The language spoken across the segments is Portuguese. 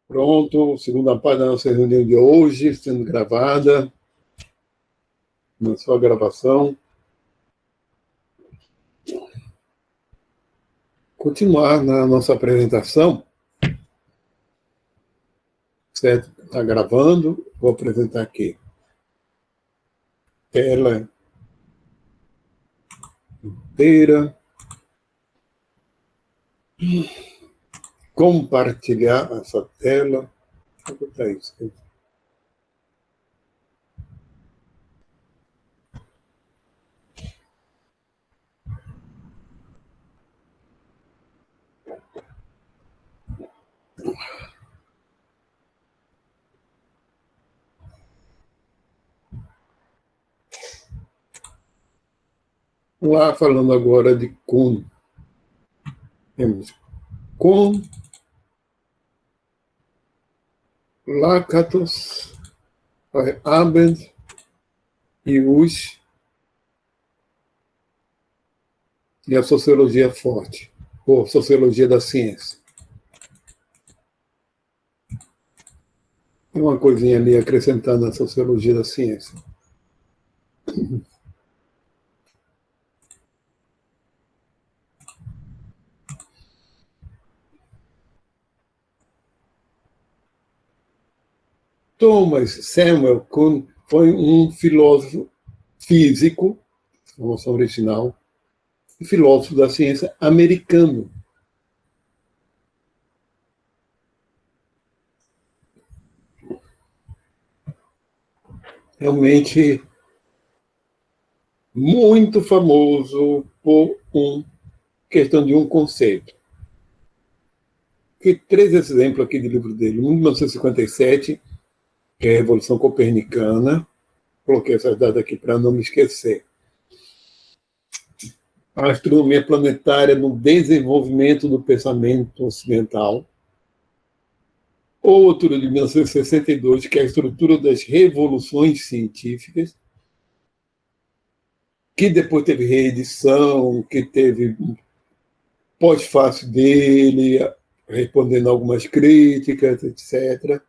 Pronto, segunda parte da nossa reunião de hoje, sendo gravada, na sua gravação. Continuar na nossa apresentação, certo? Está gravando, vou apresentar aqui. Tela inteira. Compartilhar essa tela. Vou botar isso aqui. Lá falando agora de Kuhn. Temos Kuhn, Lakatos, Abend e Ush, e a sociologia forte, ou sociologia da ciência. Tem uma coisinha ali acrescentando na sociologia da ciência. Thomas Samuel Kuhn foi um filósofo físico, formação original, e filósofo da ciência americano. Realmente muito famoso por questão de um conceito. Aqui, 3 exemplos aqui do livro dele. 1957, que é a Revolução Copernicana. Coloquei essas datas aqui para não me esquecer. A astronomia planetária no desenvolvimento do pensamento ocidental. Outro, de 1962, que é a estrutura das revoluções científicas, que depois teve reedição, que teve pós-fácil dele, respondendo algumas críticas, etc.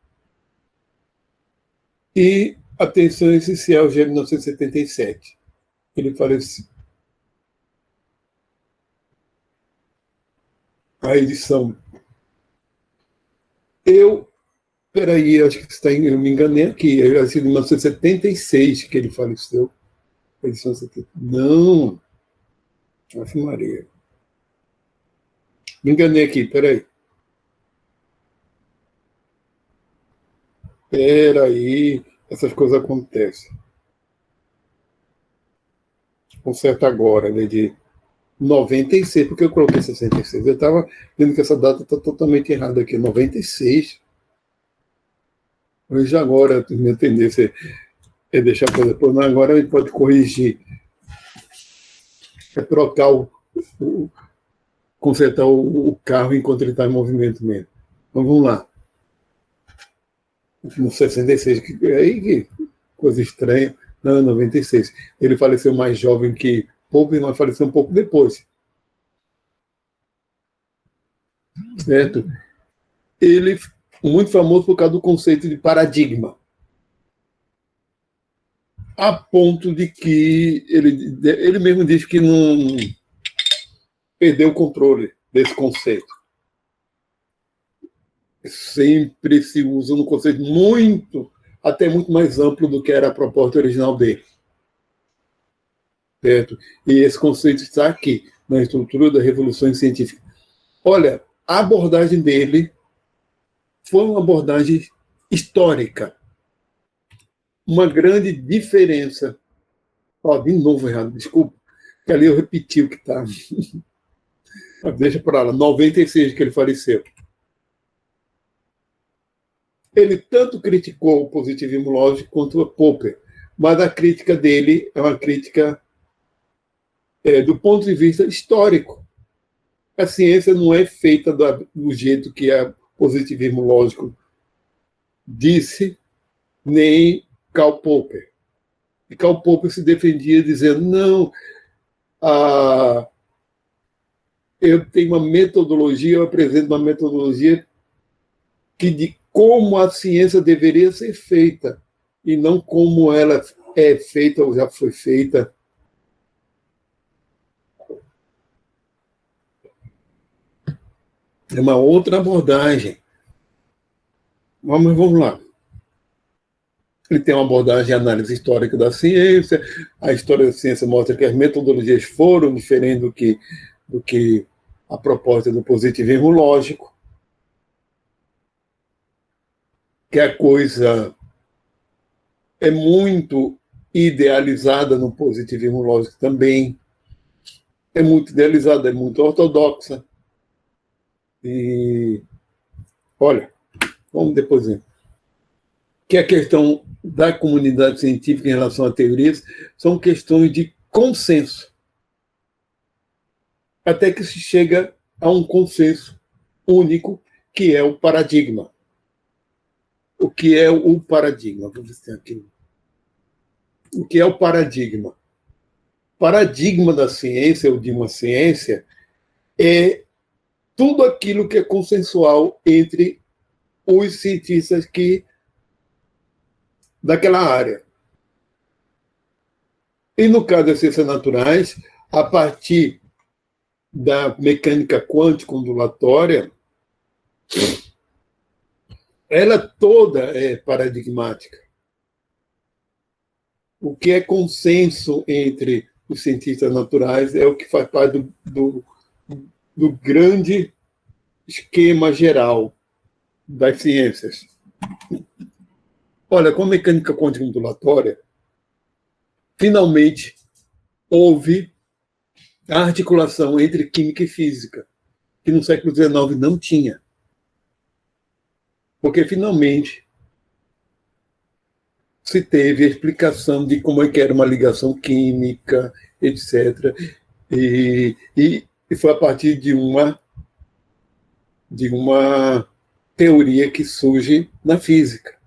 E a tensão essencial, já em 1977. Ele faleceu. A edição. Peraí, acho que eu me enganei aqui. É em 1976 que ele faleceu. A edição 70. Não. Ave Maria. Me enganei aqui, peraí. Peraí, essas coisas acontecem. Conserta agora, né, de 96, porque eu coloquei 66. Eu estava vendo que essa data está totalmente errada aqui, 96. Hoje agora, a minha tendência é deixar para depois, mas agora a gente pode corrigir. É trocar consertar o carro enquanto ele está em movimento mesmo. Então vamos lá. No 66, que coisa estranha. Não, 96. Ele faleceu mais jovem que Popper, mas faleceu um pouco depois. Certo? Ele muito famoso por causa do conceito de paradigma. A ponto de que ele mesmo diz que não perdeu o controle desse conceito. Sempre se usa um conceito até muito mais amplo do que era a proposta original dele. Certo? E esse conceito está aqui, na estrutura da revolução científica. Olha, a abordagem dele foi uma abordagem histórica. Uma grande diferença. De novo errado, desculpa, que ali eu repeti o que está. Deixa para lá, 96 que ele faleceu. Ele tanto criticou o positivismo lógico quanto o Popper, mas a crítica dele é uma crítica do ponto de vista histórico. A ciência não é feita do jeito que o positivismo lógico disse, nem Karl Popper. E Karl Popper se defendia dizendo, não, eu tenho uma metodologia, eu apresento uma metodologia que como a ciência deveria ser feita, e não como ela é feita ou já foi feita. É uma outra abordagem. Vamos lá. Ele tem uma abordagem de análise histórica da ciência. A história da ciência mostra que as metodologias foram diferentes do que a proposta do positivismo lógico, que a coisa é muito idealizada no positivismo lógico também, é muito idealizada, é muito ortodoxa. E, olha, vamos depois ver. Que a questão da comunidade científica em relação a teorias são questões de consenso, até que se chega a um consenso único, que é o paradigma. O que é o paradigma? Vamos ver se tem aqui. O que é o paradigma? Paradigma da ciência, ou de uma ciência, é tudo aquilo que é consensual entre os cientistas daquela área. E no caso das ciências naturais, a partir da mecânica quântica ondulatória, ela toda é paradigmática. O que é consenso entre os cientistas naturais é o que faz parte do grande esquema geral das ciências. Olha, com a mecânica quântica ondulatória, finalmente houve a articulação entre química e física, que no século XIX não tinha. Porque finalmente se teve a explicação de como é que era uma ligação química, etc. E foi a partir de uma teoria que surge na física.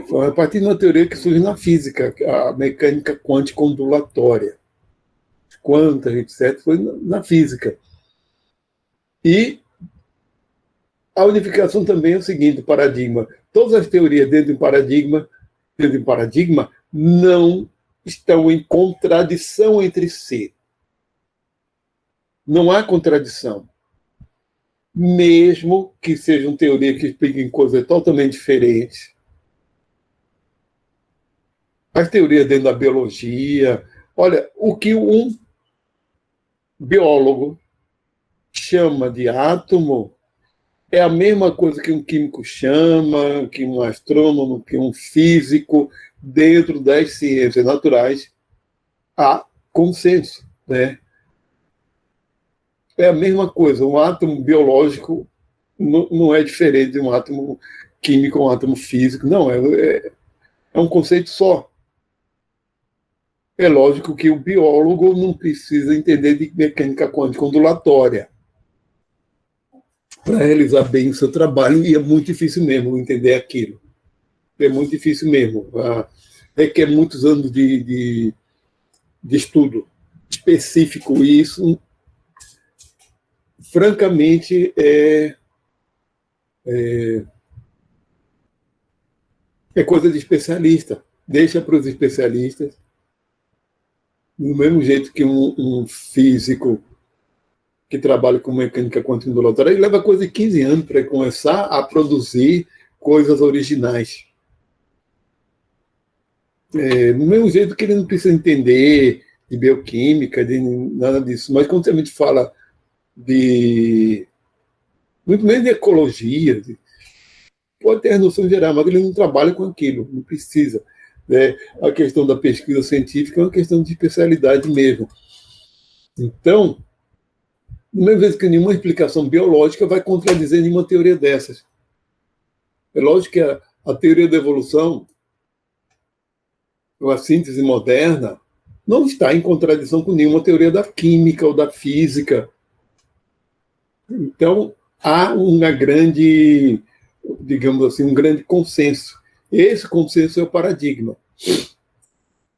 Foi a partir de uma teoria que surge na física, a mecânica quântica ondulatória. Quantas, etc., foi na física. E a unificação também é o seguinte, o paradigma. Todas as teorias dentro de um paradigma não estão em contradição entre si. Não há contradição. Mesmo que sejam teorias que expliquem coisas totalmente diferentes. As teorias dentro da biologia. Olha, o que um biólogo chama de átomo é a mesma coisa que um químico chama, que um astrônomo, que um físico. Dentro das ciências naturais há consenso, né? É a mesma coisa. Um átomo biológico não é diferente de um átomo químico ou um átomo físico. Não, é um conceito só. É lógico que o biólogo não precisa entender de mecânica quântica ondulatória para realizar bem o seu trabalho, e é muito difícil mesmo entender aquilo. É muito difícil mesmo. Requer muitos anos de estudo específico, e isso, francamente, é coisa de especialista. Deixa para os especialistas. Do mesmo jeito que um físico que trabalha com mecânica quântica ondulatória, ele leva coisa de 15 anos para começar a produzir coisas originais. Do mesmo jeito que ele não precisa entender de bioquímica, de nada disso. Mas quando a gente fala muito menos de ecologia, pode ter a noção geral, mas ele não trabalha com aquilo, não precisa. A questão da pesquisa científica é uma questão de especialidade mesmo. Então, da mesma vez que nenhuma explicação biológica vai contradizer nenhuma teoria dessas. É lógico que a teoria da evolução, a síntese moderna, não está em contradição com nenhuma teoria da química ou da física. Então, há uma grande, digamos assim, um grande consenso. Esse consenso é o paradigma.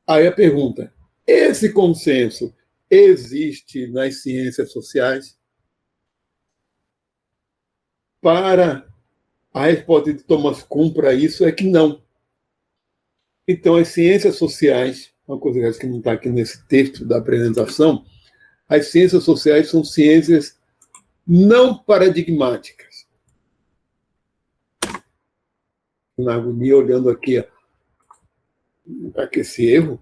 Aí a pergunta, esse consenso existe nas ciências sociais? Para A resposta de Thomas Kuhn para isso é que não. Então, as ciências sociais, uma coisa que não está aqui nesse texto da apresentação, as ciências sociais são ciências não paradigmáticas. Na agonia, olhando aqui esse erro,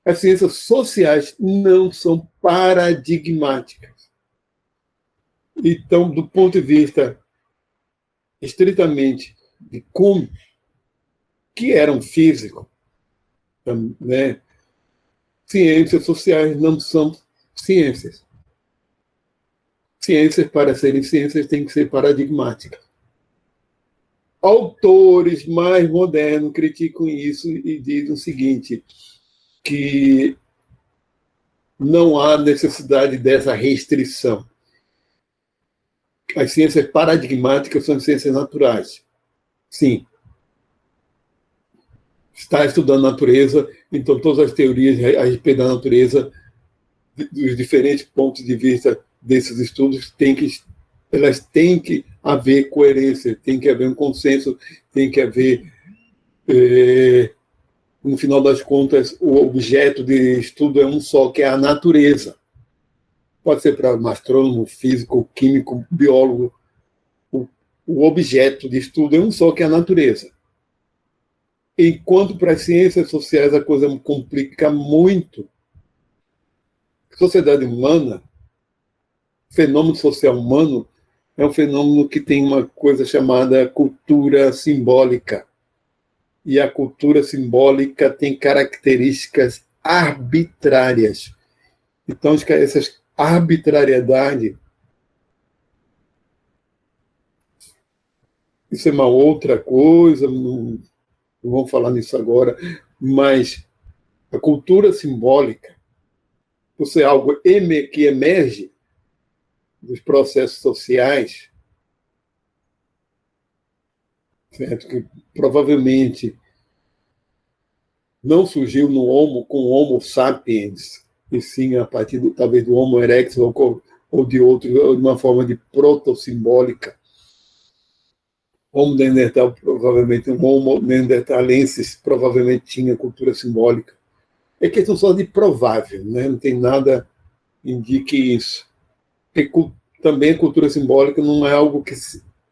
as ciências sociais não são paradigmáticas. Então, do ponto de vista estritamente de Kuhn, que era um físico, né? Ciências sociais não são ciências. Ciências, para serem ciências, têm que ser paradigmáticas. Autores mais modernos criticam isso e dizem o seguinte, que não há necessidade dessa restrição. As ciências paradigmáticas são ciências naturais. Sim. Está estudando a natureza, então todas as teorias a respeito da natureza, dos diferentes pontos de vista desses estudos, elas têm que haver coerência, tem que haver um consenso, tem que haver, no final das contas, o objeto de estudo é um só, que é a natureza. Pode ser para um astrônomo, físico, químico, biólogo. O objeto de estudo é um só, que é a natureza. Enquanto para as ciências sociais a coisa complica muito. Sociedade humana, fenômeno social humano, é um fenômeno que tem uma coisa chamada cultura simbólica. E a cultura simbólica tem características arbitrárias. Então, essas arbitrariedades, isso é uma outra coisa, não vamos falar nisso agora, mas a cultura simbólica, por ser algo que emerge dos processos sociais, certo? Que provavelmente não surgiu no Homo com o Homo sapiens, e sim a partir talvez do Homo erectus ou de outro, de uma forma de proto-simbólica. Homo neandertal, provavelmente, um Homo neanderthalensis, provavelmente tinha cultura simbólica. É questão só de provável, né? Não tem nada que indique isso. Porque também a cultura simbólica não é algo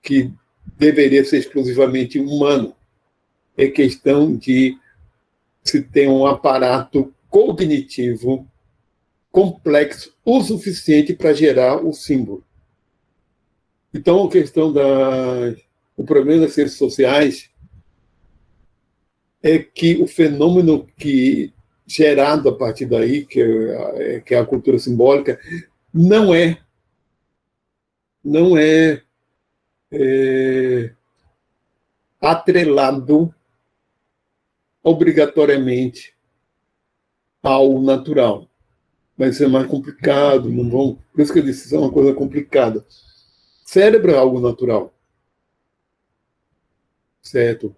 que deveria ser exclusivamente humano. É questão de se ter um aparato cognitivo complexo o suficiente para gerar o símbolo. Então, a questão o problema das ciências sociais é que o fenômeno gerado a partir daí, que é a cultura simbólica, não é atrelado obrigatoriamente ao natural. Vai ser mais complicado, por isso que eu disse, isso é uma coisa complicada. Cérebro é algo natural. Certo?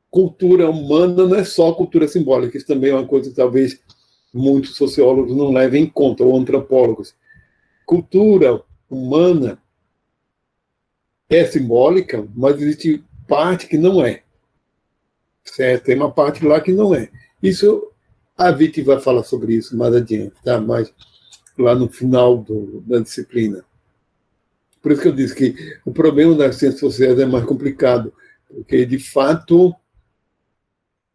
Cultura humana não é só cultura simbólica, isso também é uma coisa que talvez muitos sociólogos não levem em conta, ou antropólogos. Cultura humana é simbólica, mas existe parte que não é. Certo? Tem uma parte lá que não é. Isso, a Viti vai falar sobre isso mais adiante, tá? Mas lá no final da disciplina. Por isso que eu disse que o problema das ciências sociais é mais complicado, porque, de fato,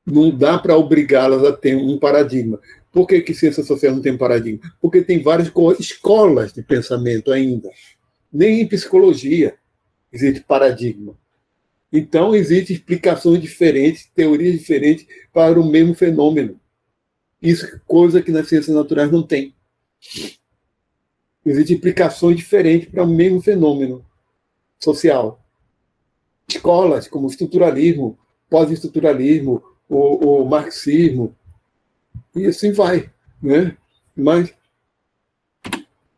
não dá para obrigá-las a ter um paradigma. Por que ciências sociais não tem paradigma? Porque tem várias escolas de pensamento ainda. Nem em psicologia existe paradigma. Então, existem explicações diferentes, teorias diferentes para o mesmo fenômeno. Isso é coisa que nas ciências naturais não tem. Existem implicações diferentes para o mesmo fenômeno social. Escolas como o estruturalismo, pós-estruturalismo, o marxismo, e assim vai. Né? Mas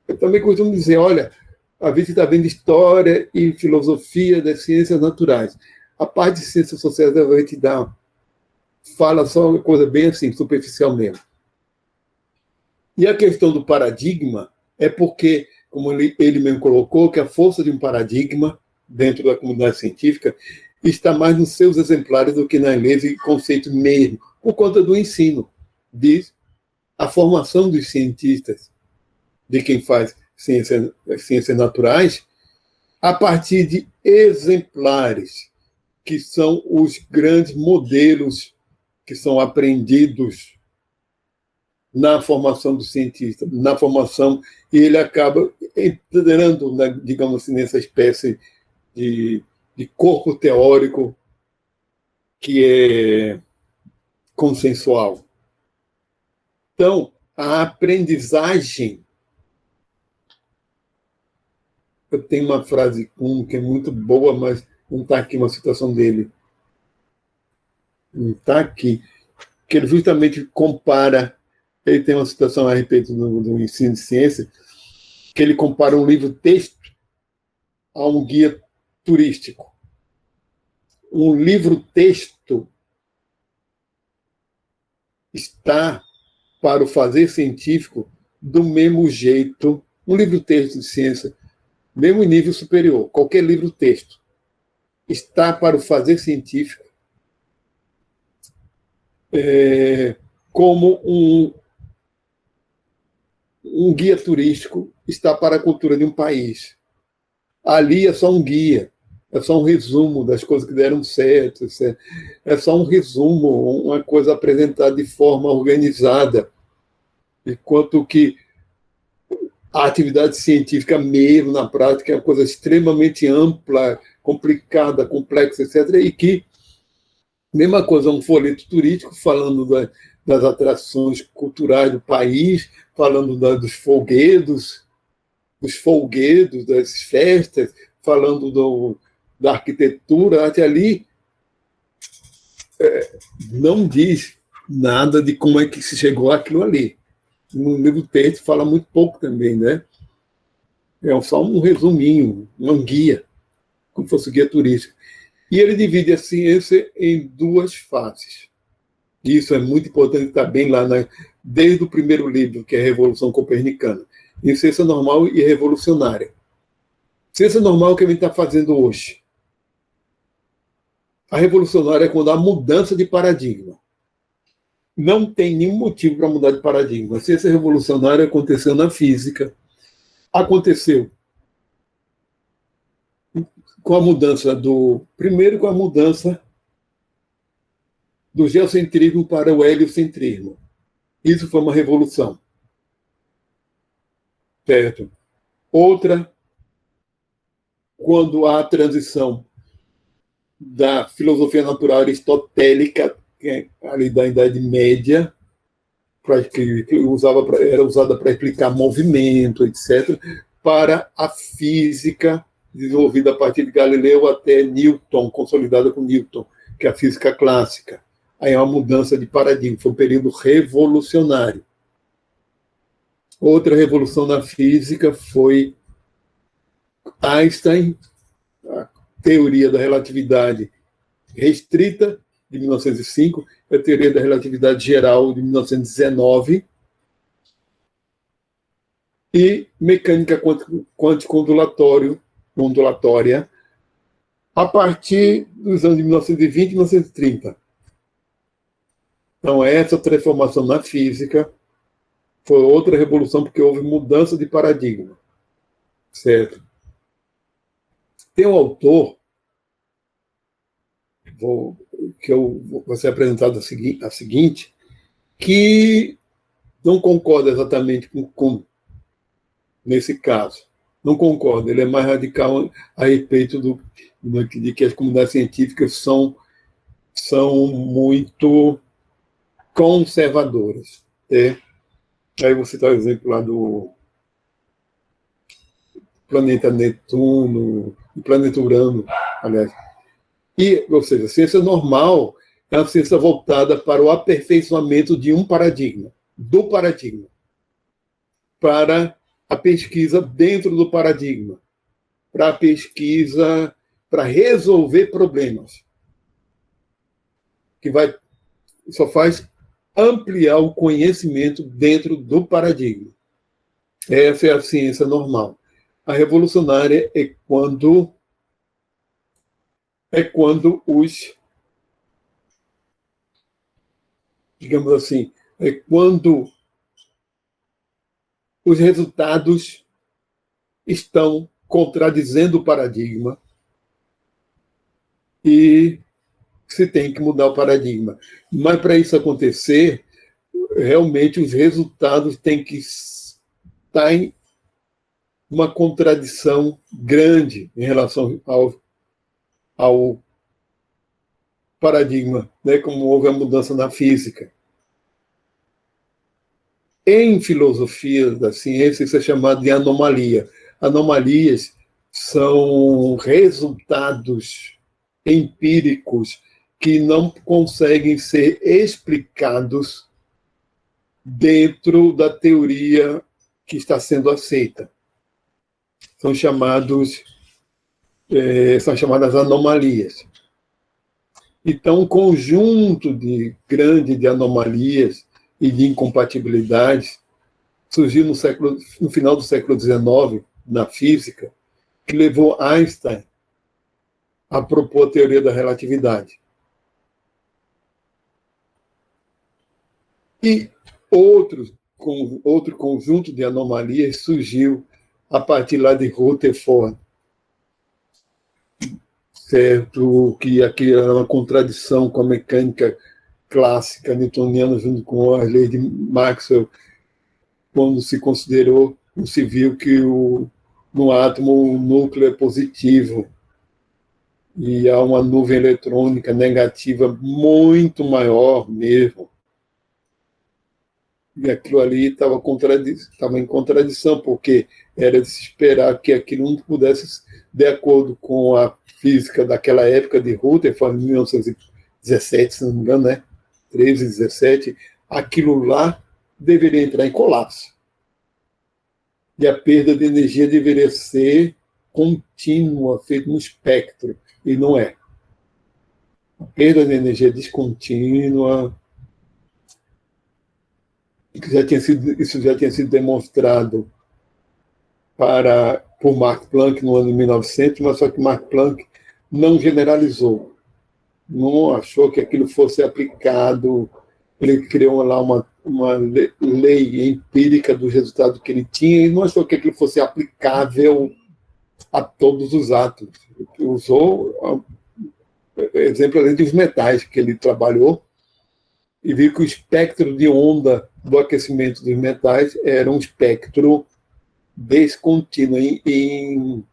eu também costumo dizer, olha, a gente está vendo história e filosofia das ciências naturais. A parte de ciências sociais a gente fala só uma coisa bem assim, superficial mesmo. E a questão do paradigma é porque, como ele mesmo colocou, que a força de um paradigma dentro da comunidade científica está mais nos seus exemplares do que nas leis e conceitos mesmo, por conta do ensino, diz a formação dos cientistas, de quem faz ciências naturais, a partir de exemplares, que são os grandes modelos que são aprendidos na formação do cientista, na formação, e ele acaba entrando, digamos assim, nessa espécie de corpo teórico que é consensual. Então, a aprendizagem. Eu tenho uma frase que é muito boa, mas não está aqui uma citação dele. Não está aqui. Que ele justamente compara. Ele tem uma citação a respeito do ensino de ciência, que ele compara um livro-texto a um guia turístico. Um livro-texto está para o fazer científico do mesmo jeito, um livro-texto de ciência, mesmo em nível superior, qualquer livro-texto, está para o fazer científico como um guia turístico está para a cultura de um país. Ali é só um guia, é só um resumo das coisas que deram certo, etc. É só um resumo, uma coisa apresentada de forma organizada, enquanto que a atividade científica mesmo, na prática, é uma coisa extremamente ampla, complicada, complexa, etc. E que, mesma coisa, um folheto turístico falando das atrações culturais do país, falando dos folguedos, das festas, falando da arquitetura, até ali não diz nada de como é que se chegou àquilo ali. No livro-texto fala muito pouco também, né? É só um resuminho, um guia, como se fosse guia turístico. E ele divide a ciência em duas faces. Isso é muito importante, está bem lá, desde o primeiro livro, que é a Revolução Copernicana, em ciência normal e revolucionária. Ciência normal é o que a gente está fazendo hoje. A revolucionária é quando há mudança de paradigma. Não tem nenhum motivo para mudar de paradigma. A ciência revolucionária aconteceu na física, aconteceu com a mudança primeiro com a mudança do geocentrismo para o heliocentrismo. Isso foi uma revolução. Certo? Outra, quando há a transição da filosofia natural aristotélica, que é ali da Idade Média, que era usada para explicar movimento, etc., para a física desenvolvida a partir de Galileu até Newton, consolidada com Newton, que é a física clássica. Aí é uma mudança de paradigma, foi um período revolucionário. Outra revolução na física foi Einstein, a teoria da relatividade restrita, de 1905, a teoria da relatividade geral, de 1919, e mecânica quântico-ondulatória, a partir dos anos de 1920 e 1930. Então, essa transformação na física foi outra revolução, porque houve mudança de paradigma. Certo? Tem um autor que vou ser apresentado a seguinte, que não concorda exatamente com nesse caso. Não concorda, ele é mais radical a respeito de que as comunidades científicas são muito conservadoras. Aí você dá o exemplo lá do planeta Netuno, do planeta Urano, aliás. Ou seja, a ciência normal é uma ciência voltada para o aperfeiçoamento de um paradigma, para a pesquisa dentro do paradigma, para a pesquisa, para resolver problemas, que só faz ampliar o conhecimento dentro do paradigma. Essa é a ciência normal. A revolucionária é quando é quando digamos assim, é quando os resultados estão contradizendo o paradigma e se tem que mudar o paradigma. Mas para isso acontecer, realmente os resultados têm que estar em uma contradição grande em relação ao paradigma, né? Como houve a mudança na física. Em filosofia da ciência, isso é chamado de anomalia. Anomalias são resultados empíricos que não conseguem ser explicados dentro da teoria que está sendo aceita. São chamadas anomalias. Então, um conjunto grande de anomalias e de incompatibilidades surgiu no final do século XIX, na física, que levou Einstein a propor a teoria da relatividade. E outro conjunto de anomalias surgiu a partir lá de Rutherford, certo? Que aqui era uma contradição com a mecânica clássica newtoniana junto com as leis de Maxwell, quando se viu que no átomo o núcleo é positivo e há uma nuvem eletrônica negativa muito maior mesmo. E aquilo ali estava em contradição, porque era de se esperar que aquilo não pudesse, de acordo com a física daquela época de Rutherford, em 1917, se não me engano, né? 13, 17, aquilo lá deveria entrar em colapso. E a perda de energia deveria ser contínua, feita no espectro, e não é. A perda de energia descontínua, isso já tinha sido demonstrado por Max Planck no ano de 1900, mas só que Max Planck não generalizou, não achou que aquilo fosse aplicado. Ele criou lá uma lei empírica do resultado que ele tinha e não achou que aquilo fosse aplicável a todos os átomos. Ele usou exemplo além dos metais que ele trabalhou e viu que o espectro de onda do aquecimento dos metais era um espectro descontínuo e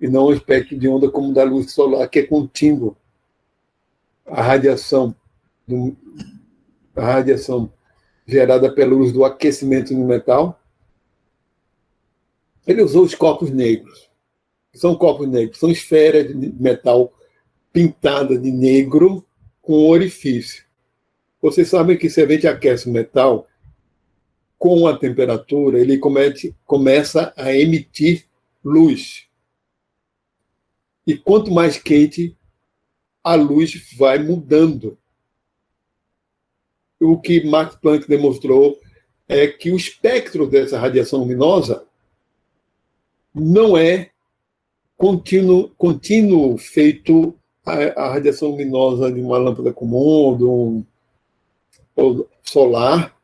não um espectro de onda como da luz solar, que é contínuo. A radiação gerada pela luz do aquecimento do metal. Ele usou os corpos negros. São corpos negros, são esferas de metal pintadas de negro com orifício. Vocês sabem que se a gente aquece o metal, com a temperatura, ele começa a emitir luz. E quanto mais quente, a luz vai mudando. O que Max Planck demonstrou é que o espectro dessa radiação luminosa não é contínuo feito a radiação luminosa de uma lâmpada comum ou solar.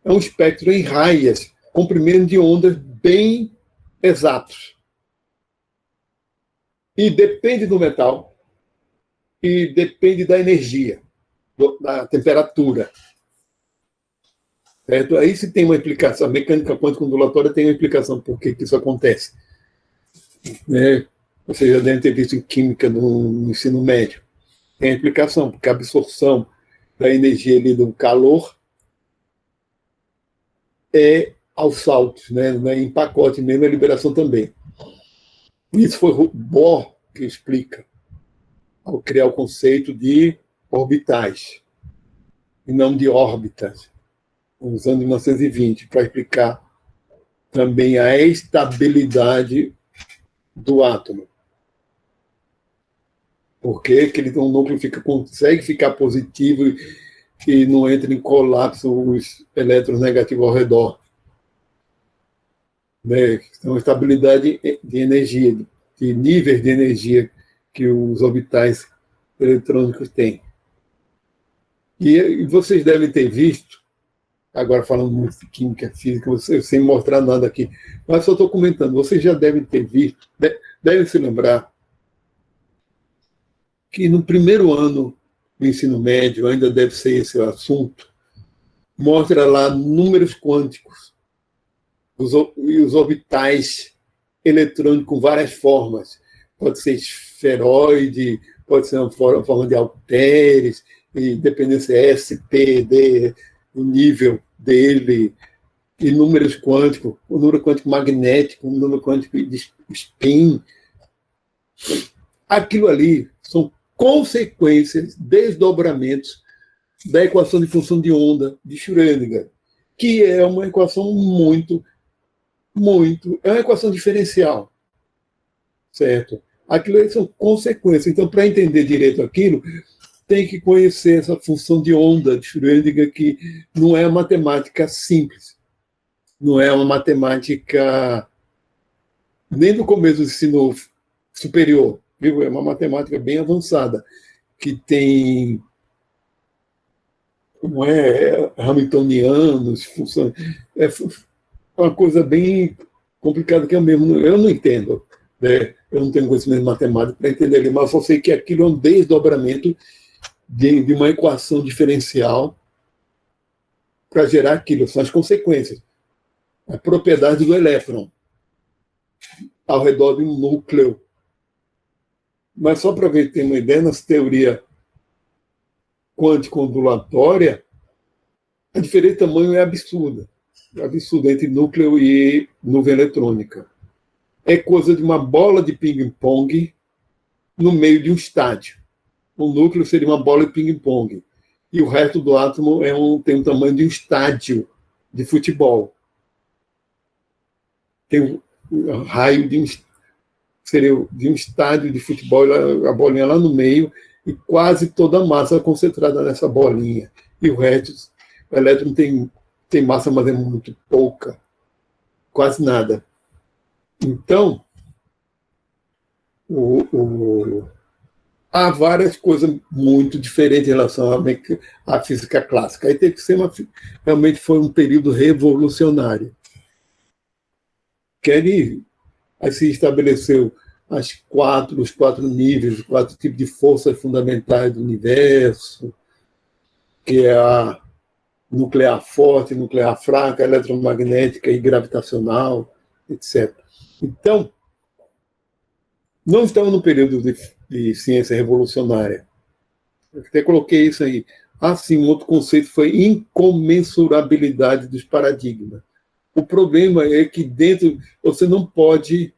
É um espectro em raias, comprimento de ondas bem exatos. E depende do metal, e depende da energia, da temperatura. Certo? Aí se tem uma explicação, a mecânica quântica ondulatória tem uma explicação por que isso acontece. Né? Vocês já devem ter visto em química no ensino médio. Tem a explicação, porque a absorção da energia ali do calor é aos saltos, né? Em pacote mesmo, a liberação também. Isso foi Bohr que explica, ao criar o conceito de orbitais, e não de órbitas, nos anos 1920, para explicar também a estabilidade do átomo. Por que um núcleo consegue ficar positivo e não entra em colapso os elétrons negativos ao redor? Né? Então, estabilidade de energia, de níveis de energia que os orbitais eletrônicos têm. E vocês devem ter visto, agora falando muito de química, física, sem mostrar nada aqui, mas só estou comentando, vocês já devem ter visto, devem se lembrar que no primeiro ano do ensino médio, ainda deve ser esse o assunto, mostra lá números quânticos, e os orbitais eletrônicos com várias formas. Pode ser esferoide, pode ser uma forma de halteres, e dependendo se é S, P, D, o nível dele, e números quânticos, o número quântico magnético, o número quântico de spin. Aquilo ali são consequências, desdobramentos da equação de função de onda de Schrödinger, que é uma equação é uma equação diferencial, certo? Aquilo aí são consequências. Então, para entender direito aquilo, tem que conhecer essa função de onda de Schrödinger, que não é uma matemática simples, não é uma matemática nem do começo do ensino superior, viu? É uma matemática bem avançada, que tem não é hamiltonianos, é uma coisa bem complicada que eu não entendo, né? Eu não tenho conhecimento matemático para entender ele, mas eu sei que aquilo é um desdobramento de uma equação diferencial para gerar aquilo, são as consequências. A propriedade do elétron ao redor de um núcleo. Mas só para ver, ter uma ideia, nessa teoria quântico-ondulatória, a diferença de tamanho é absurda. É absurda entre núcleo e nuvem eletrônica. É coisa de uma bola de ping-pong no meio de um estádio. O núcleo seria uma bola de ping-pong. E o resto do átomo tem o tamanho de um estádio de futebol. Tem um raio seria de um estádio de futebol, a bolinha lá no meio, e quase toda a massa concentrada nessa bolinha. E o resto, o elétron tem massa, mas é muito pouca, quase nada. Então, há várias coisas muito diferentes em relação à física clássica. Aí tem que ser realmente foi um período revolucionário. Aí se estabeleceu os quatro níveis, os 4 tipos de forças fundamentais do universo, que é a nuclear forte, nuclear fraca, eletromagnética e gravitacional, etc. Então, não estamos no período de ciência revolucionária. Eu até coloquei isso aí. Sim, um outro conceito foi incomensurabilidade dos paradigmas. O problema é que dentro você não pode,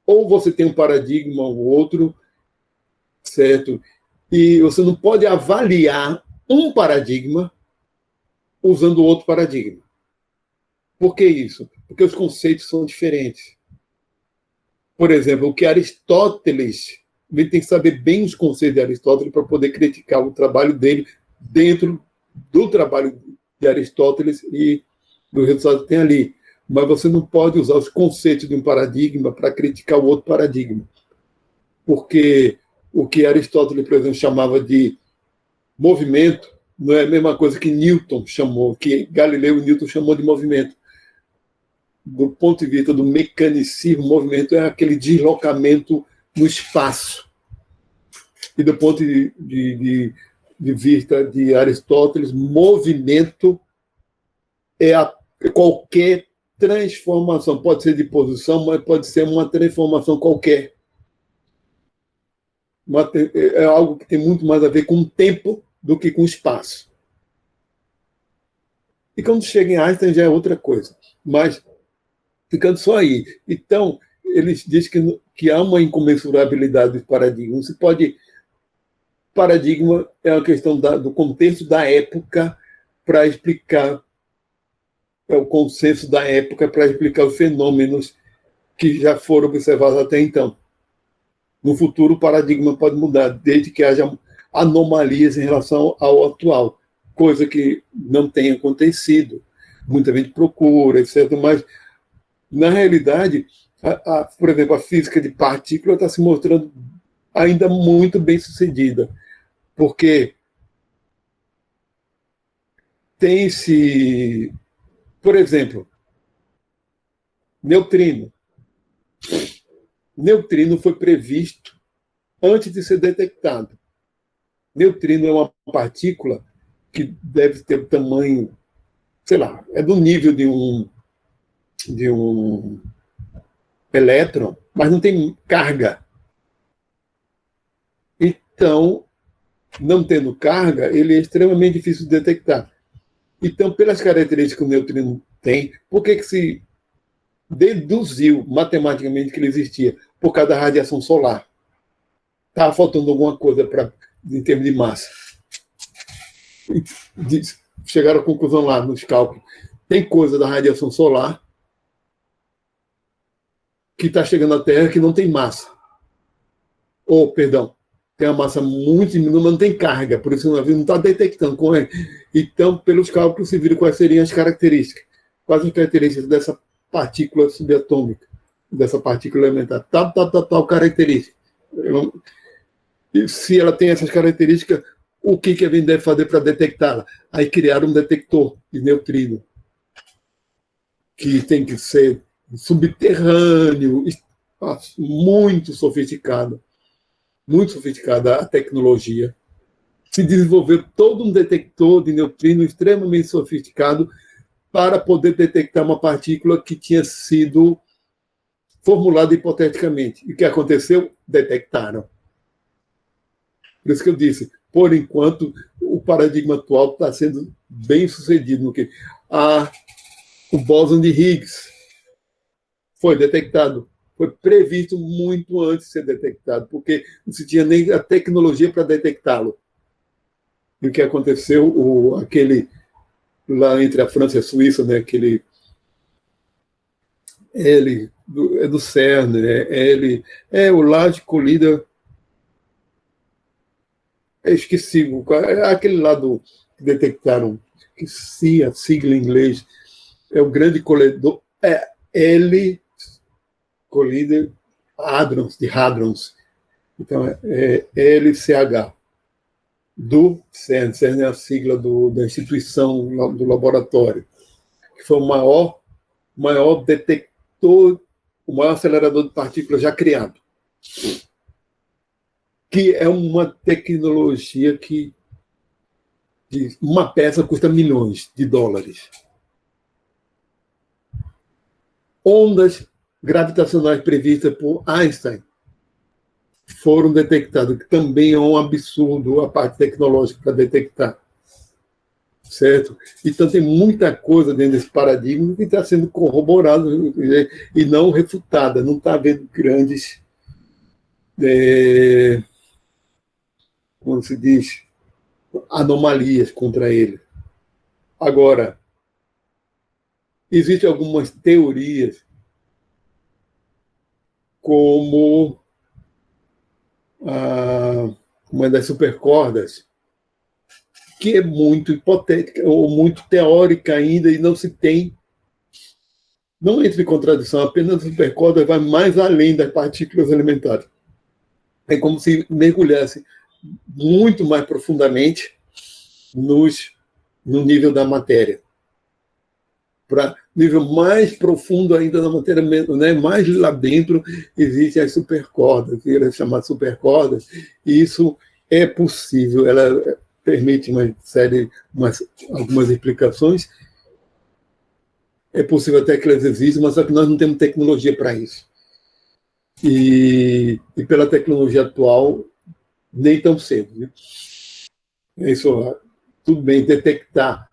ou você tem um paradigma ou outro, certo? E você não pode avaliar um paradigma usando outro paradigma. Por que isso? Porque os conceitos são diferentes. Por exemplo, o que Aristóteles, ele tem que saber bem os conceitos de Aristóteles para poder criticar o trabalho dele dentro do trabalho de Aristóteles e do resultado que tem ali. Mas você não pode usar os conceitos de um paradigma para criticar o outro paradigma. Porque o que Aristóteles, por exemplo, chamava de movimento não é a mesma coisa que Newton chamou, que Galileu e Newton chamou de movimento. Do ponto de vista do mecanicismo, o movimento é aquele deslocamento no espaço. E do ponto de vista de Aristóteles, movimento é qualquer transformação. Pode ser de posição, mas pode ser uma transformação qualquer. É algo que tem muito mais a ver com o tempo do que com o espaço. E quando chega em Einstein já é outra coisa. Mas, ficando só aí. Então, eles dizem que há uma incomensurabilidade dos paradigmas. Paradigma é uma questão do contexto da época para explicar, é o consenso da época para explicar os fenômenos que já foram observados até então. No futuro, o paradigma pode mudar, desde que haja anomalias em relação ao atual, coisa que não tem acontecido. Muita gente procura, etc. Mas, na realidade, por exemplo, a física de partículas está se mostrando ainda muito bem sucedida, porque tem-se, por exemplo, neutrino. Neutrino foi previsto antes de ser detectado. Neutrino é uma partícula que deve ter o tamanho, sei lá, é do nível de um elétron, mas não tem carga. Então, não tendo carga, ele é extremamente difícil de detectar. Então, pelas características que o neutrino tem, por que se deduziu matematicamente que ele existia? Por causa da radiação solar. Estava faltando alguma coisa em termos de massa. Chegaram à conclusão lá nos cálculos. Tem coisa da radiação solar que está chegando à Terra que não tem massa. Perdão, tem uma massa muito diminua, mas não tem carga, por isso o navio não está detectando. Então, pelos cálculos, se viram quais seriam as características. Quais as características dessa partícula subatômica, dessa partícula elementar. Tal característica. E se ela tem essas características, o que a gente deve fazer para detectá-la? Aí criaram um detector de neutrino, que tem que ser subterrâneo, muito sofisticada a tecnologia. Se desenvolveu todo um detector de neutrino extremamente sofisticado para poder detectar uma partícula que tinha sido formulada hipoteticamente. E o que aconteceu? Detectaram. Por isso que eu disse, por enquanto, o paradigma atual está sendo bem sucedido. No que o bóson de Higgs foi detectado. Foi previsto muito antes de ser detectado, porque não se tinha nem a tecnologia para detectá-lo. E o que aconteceu, aquele lá entre a França e a Suíça, né, aquele é do CERN, o Large Collider, esqueci, aquele lá que detectaram, esqueci a sigla em inglês, é o grande colidor, Collider Hadrons, de Hadrons. Então, é LCH, do CERN. CERN é a sigla da instituição, do laboratório, que foi o maior detector, o maior acelerador de partículas já criado. Que é uma tecnologia que uma peça custa milhões de dólares. Ondas gravitacionais previstas por Einstein foram detectadas, que também é um absurdo a parte tecnológica para detectar. Certo? Então, tem muita coisa dentro desse paradigma que está sendo corroborada e não refutada. Não está havendo grandes, como se diz, anomalias contra ele. Agora, existem algumas teorias, como uma das supercordas, que é muito hipotética ou muito teórica ainda e não se tem, não entra em contradição, apenas a supercorda vai mais além das partículas elementares. É como se mergulhasse muito mais profundamente no nível da matéria. Para nível mais profundo ainda da matéria, né, mais lá dentro, existem as supercordas, que elas chamam de supercordas, e isso é possível, ela permite uma série, algumas explicações, é possível até que elas existam, mas só que nós não temos tecnologia para isso. E pela tecnologia atual, nem tão cedo. Né? Isso, tudo bem, detectar,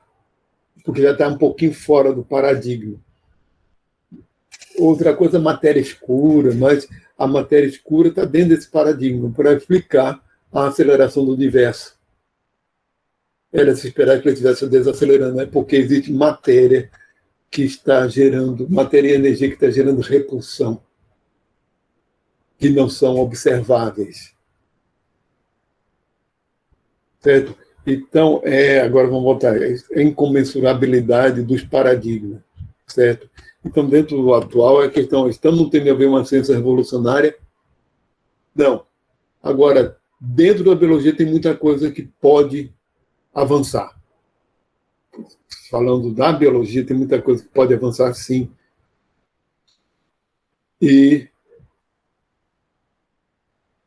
porque já está um pouquinho fora do paradigma. Outra coisa, matéria escura, mas a matéria escura está dentro desse paradigma para explicar a aceleração do universo. Era se esperar que ele estivesse desacelerando, né? Porque existe matéria que está gerando, matéria e energia que está gerando repulsão, que não são observáveis. Certo? Então, agora vamos voltar, a incomensurabilidade dos paradigmas, certo? Então, dentro do atual, a questão, estamos tendo a ver uma ciência revolucionária? Não. Agora, dentro da biologia tem muita coisa que pode avançar. Falando da biologia, tem muita coisa que pode avançar, sim.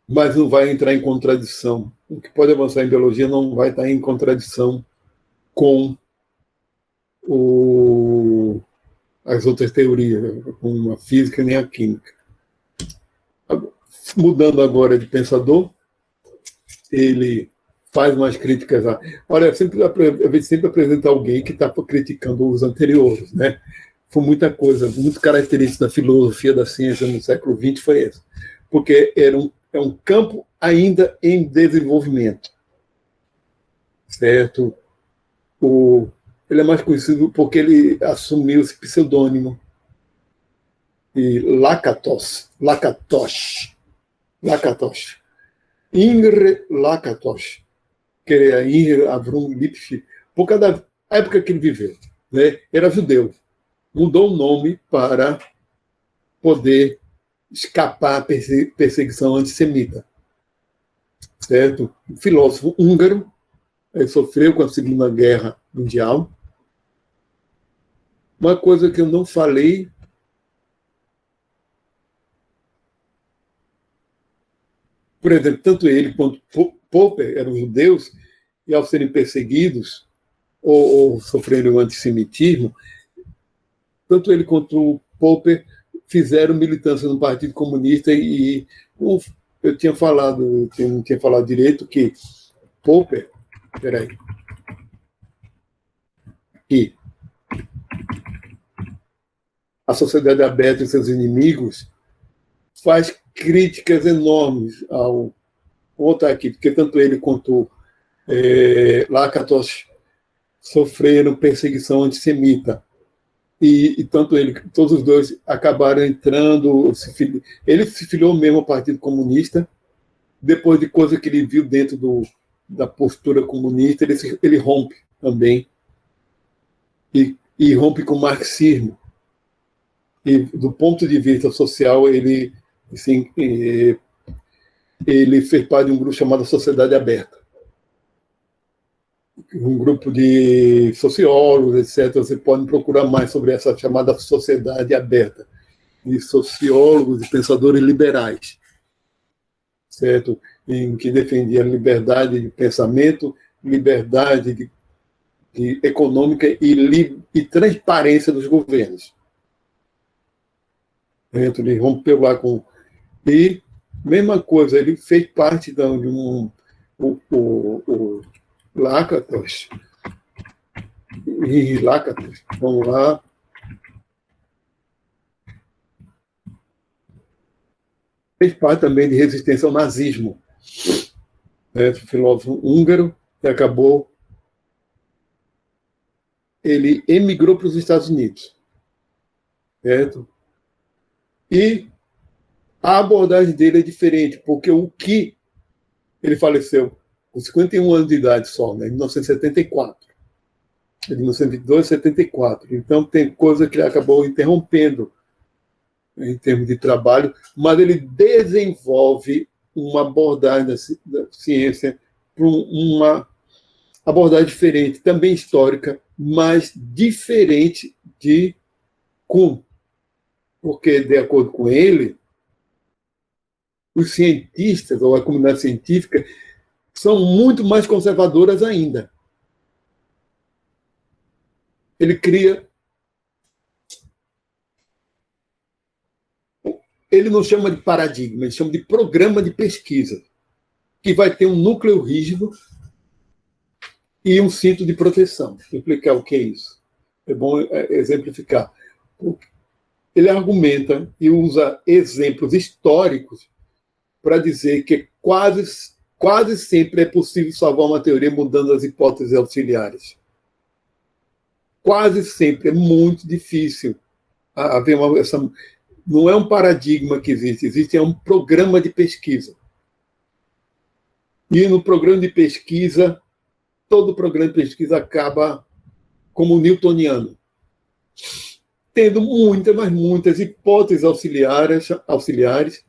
Mas não vai entrar em contradição. O que pode avançar em biologia não vai estar em contradição com as outras teorias, com a física nem a química. Mudando agora de pensador, ele faz umas críticas. Olha, a gente sempre apresenta alguém que está criticando os anteriores, né? Foi muita coisa, muito característica da filosofia da ciência no século XX foi essa, porque é um campo ainda em desenvolvimento, certo? Ele é mais conhecido porque ele assumiu esse pseudônimo de Lakatos, Imre Lakatos, que é Imre Avrum Lipschitz, por causa da época que ele viveu, né? Era judeu, mudou o nome para poder escapar à perseguição antissemita, certo? Um filósofo húngaro, ele sofreu com a Segunda Guerra Mundial. Uma coisa que eu não falei, por exemplo, tanto ele quanto Popper eram judeus, e ao serem perseguidos ou sofrerem o antissemitismo, tanto ele quanto o Popper fizeram militância no Partido Comunista e eu tinha falado, não tinha falado direito, que Popper, que a Sociedade Aberta e seus inimigos faz críticas enormes ao... Vou voltar aqui, porque tanto ele quanto Lakatos sofreram perseguição antissemita. E tanto ele, todos os dois acabaram entrando. Ele se filiou mesmo ao Partido Comunista, depois de coisa que ele viu dentro da postura comunista, ele rompe também. E rompe com o marxismo. E, do ponto de vista social, ele, assim, ele fez parte de um grupo chamado Sociedade Aberta. Um grupo de sociólogos, etc. Você pode procurar mais sobre essa chamada Sociedade Aberta, de sociólogos e pensadores liberais, certo? Em que defendia liberdade de pensamento, liberdade econômica e transparência dos governos. Ele rompeu lá com... E, mesma coisa, ele fez parte de um... Lakatos. Vamos lá. Fez parte também de resistência ao nazismo. Filósofo húngaro, que acabou... Ele emigrou para os Estados Unidos. Certo? E a abordagem dele é diferente, porque ele faleceu com 51 anos de idade só, né, em 1974. De 1922 a 74. Então, tem coisa que ele acabou interrompendo em termos de trabalho, mas ele desenvolve uma abordagem da ciência para uma abordagem diferente, também histórica, mas diferente de Kuhn. Porque, de acordo com ele, os cientistas, ou a comunidade científica, são muito mais conservadoras ainda. Ele cria... Ele não chama de paradigma, ele chama de programa de pesquisa, que vai ter um núcleo rígido e um cinto de proteção. Vou explicar o que é isso. É bom exemplificar. Ele argumenta e usa exemplos históricos para dizer que quase sempre é possível salvar uma teoria mudando as hipóteses auxiliares. Quase sempre. É muito difícil haver não é um paradigma que existe, é um programa de pesquisa. E no programa de pesquisa, todo programa de pesquisa acaba como newtoniano, tendo muitas hipóteses auxiliares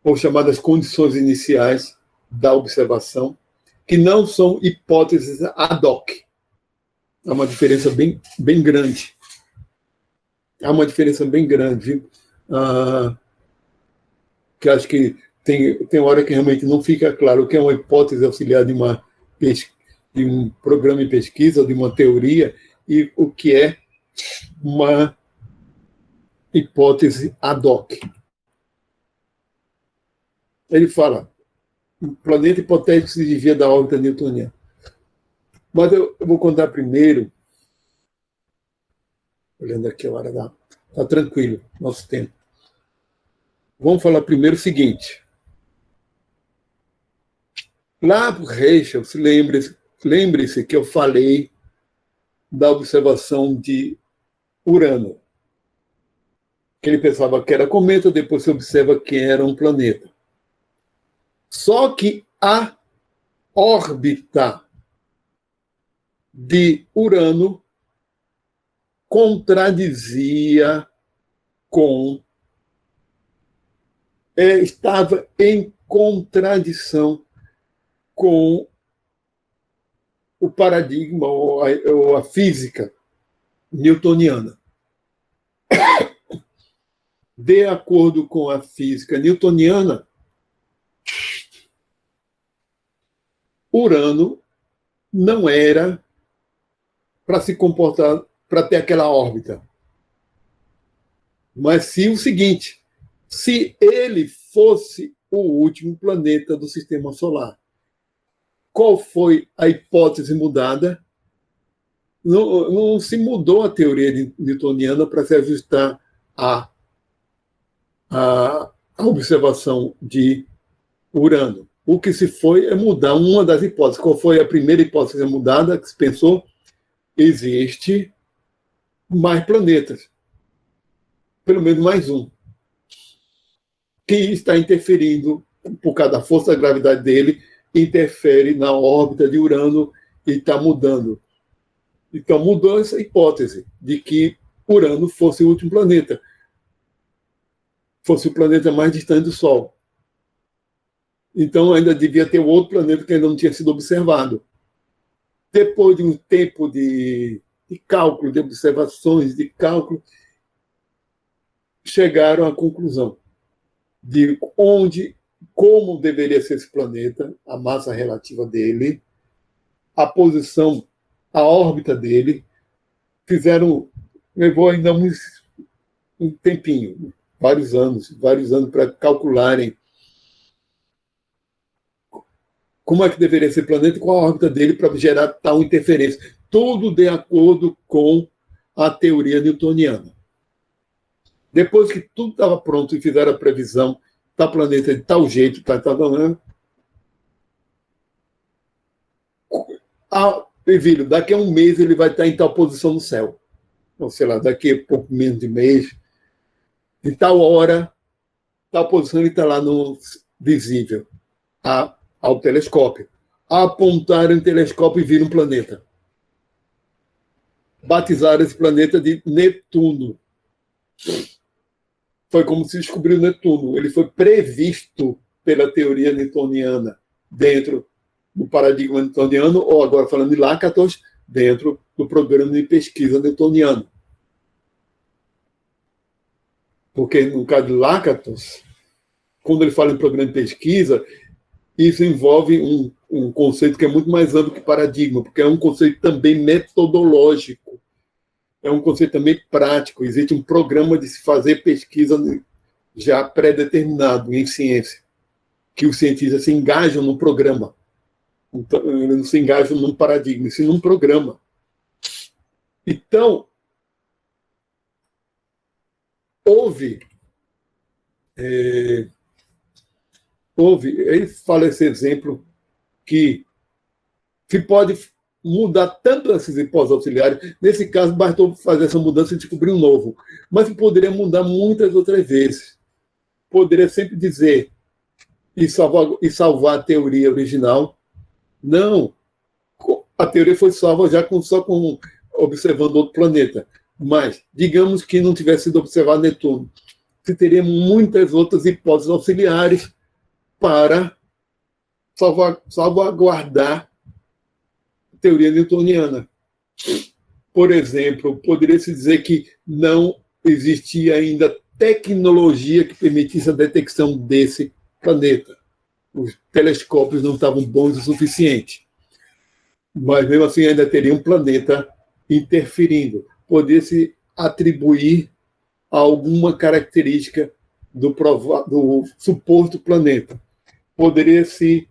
ou chamadas condições iniciais da observação, que não são hipóteses ad hoc. Há uma diferença bem grande. Há uma diferença bem grande, que acho que tem hora que realmente não fica claro o que é uma hipótese auxiliar de um programa de pesquisa, de uma teoria, e o que é uma hipótese ad hoc. Ele fala, o planeta hipotético se desvia da órbita newtoniana. Mas eu vou contar primeiro, olhando aqui a hora, está tranquilo, nosso tempo. Vamos falar primeiro o seguinte. Lá para o Herschel, lembre-se que eu falei da observação de Urano, que ele pensava que era cometa, depois se observa que era um planeta. Só que a órbita de Urano contradizia estava em contradição com o paradigma ou a física newtoniana. De acordo com a física newtoniana, Urano não era para se comportar, para ter aquela órbita. Mas sim o seguinte, se ele fosse o último planeta do sistema solar, qual foi a hipótese mudada? Não se mudou a teoria newtoniana para se ajustar à observação de Urano. O que se foi é mudar uma das hipóteses. Qual foi a primeira hipótese mudada que se pensou? Existe mais planetas. Pelo menos mais um. Que está interferindo, por causa da força da gravidade dele, interfere na órbita de Urano e está mudando. Então, mudou essa hipótese de que Urano fosse o último planeta. Fosse o planeta mais distante do Sol. Então, ainda devia ter outro planeta que ainda não tinha sido observado. Depois de um tempo de cálculo, de observações, de cálculo, chegaram à conclusão de como deveria ser esse planeta, a massa relativa dele, a posição, a órbita dele. Levou ainda um tempinho, vários anos para calcularem como é que deveria ser o planeta e qual a órbita dele para gerar tal interferência. Tudo de acordo com a teoria newtoniana. Depois que tudo estava pronto e fizeram a previsão, tal planeta de tal jeito, Virgílio, daqui a um mês ele vai estar em tal posição no céu. Ou sei lá, daqui a pouco menos de mês, de tal hora, tal posição ele está lá no visível, ao telescópio. Apontaram o telescópio e viram um planeta. Batizaram esse planeta de Netuno. Foi como se descobriu Netuno. Ele foi previsto pela teoria newtoniana dentro do paradigma newtoniano, ou agora falando de Lakatos, dentro do programa de pesquisa newtoniano. Porque, no caso de Lakatos, quando ele fala em programa de pesquisa, isso envolve um conceito que é muito mais amplo que paradigma, porque é um conceito também metodológico. É um conceito também prático. Existe um programa de se fazer pesquisa já pré-determinado em ciência, que os cientistas se engajam no programa. Então, eles não se engajam num paradigma, sim num programa. Então, ele fala esse exemplo que se pode mudar tanto essas hipóteses auxiliares. Nesse caso, bastou fazer essa mudança e descobrir um novo. Mas poderia mudar muitas outras vezes. Poderia sempre dizer e salvar a teoria original. Não. A teoria foi salva já só observando outro planeta. Mas, digamos que não tivesse sido observado Netuno. se teria muitas outras hipóteses auxiliares para salvaguardar a teoria newtoniana. Por exemplo, poderia-se dizer que não existia ainda tecnologia que permitisse a detecção desse planeta. Os telescópios não estavam bons o suficiente. Mas, mesmo assim, ainda teria um planeta interferindo. Poderia-se atribuir alguma característica do suposto planeta. Poderia-se,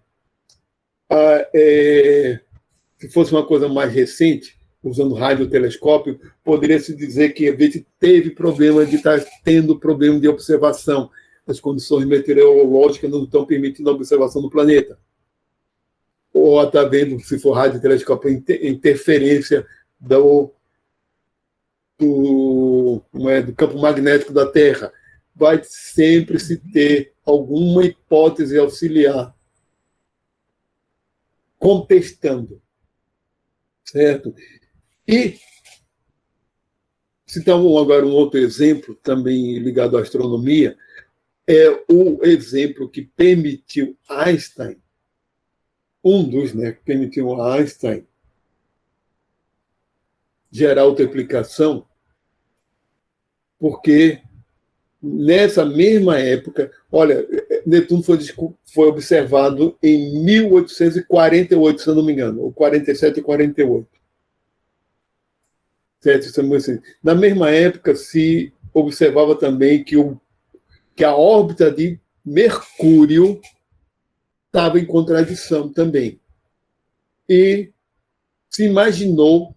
se fosse uma coisa mais recente, usando radiotelescópio, poderia-se dizer que a gente teve problema de estar tendo problema de observação. As condições meteorológicas não estão permitindo a observação do planeta. Ou está vendo, se for radiotelescópio, interferência do campo magnético da Terra. Vai sempre se ter alguma hipótese auxiliar contestando. Certo? E citamos agora um outro exemplo, também ligado à astronomia, é o exemplo que permitiu Einstein, que permitiu a Einstein gerar autoexplicação, porque nessa mesma época, olha, Netuno foi observado em 1848, se eu não me engano, ou 47 e 48. Certo? Na mesma época, se observava também que a órbita de Mercúrio estava em contradição também. E se imaginou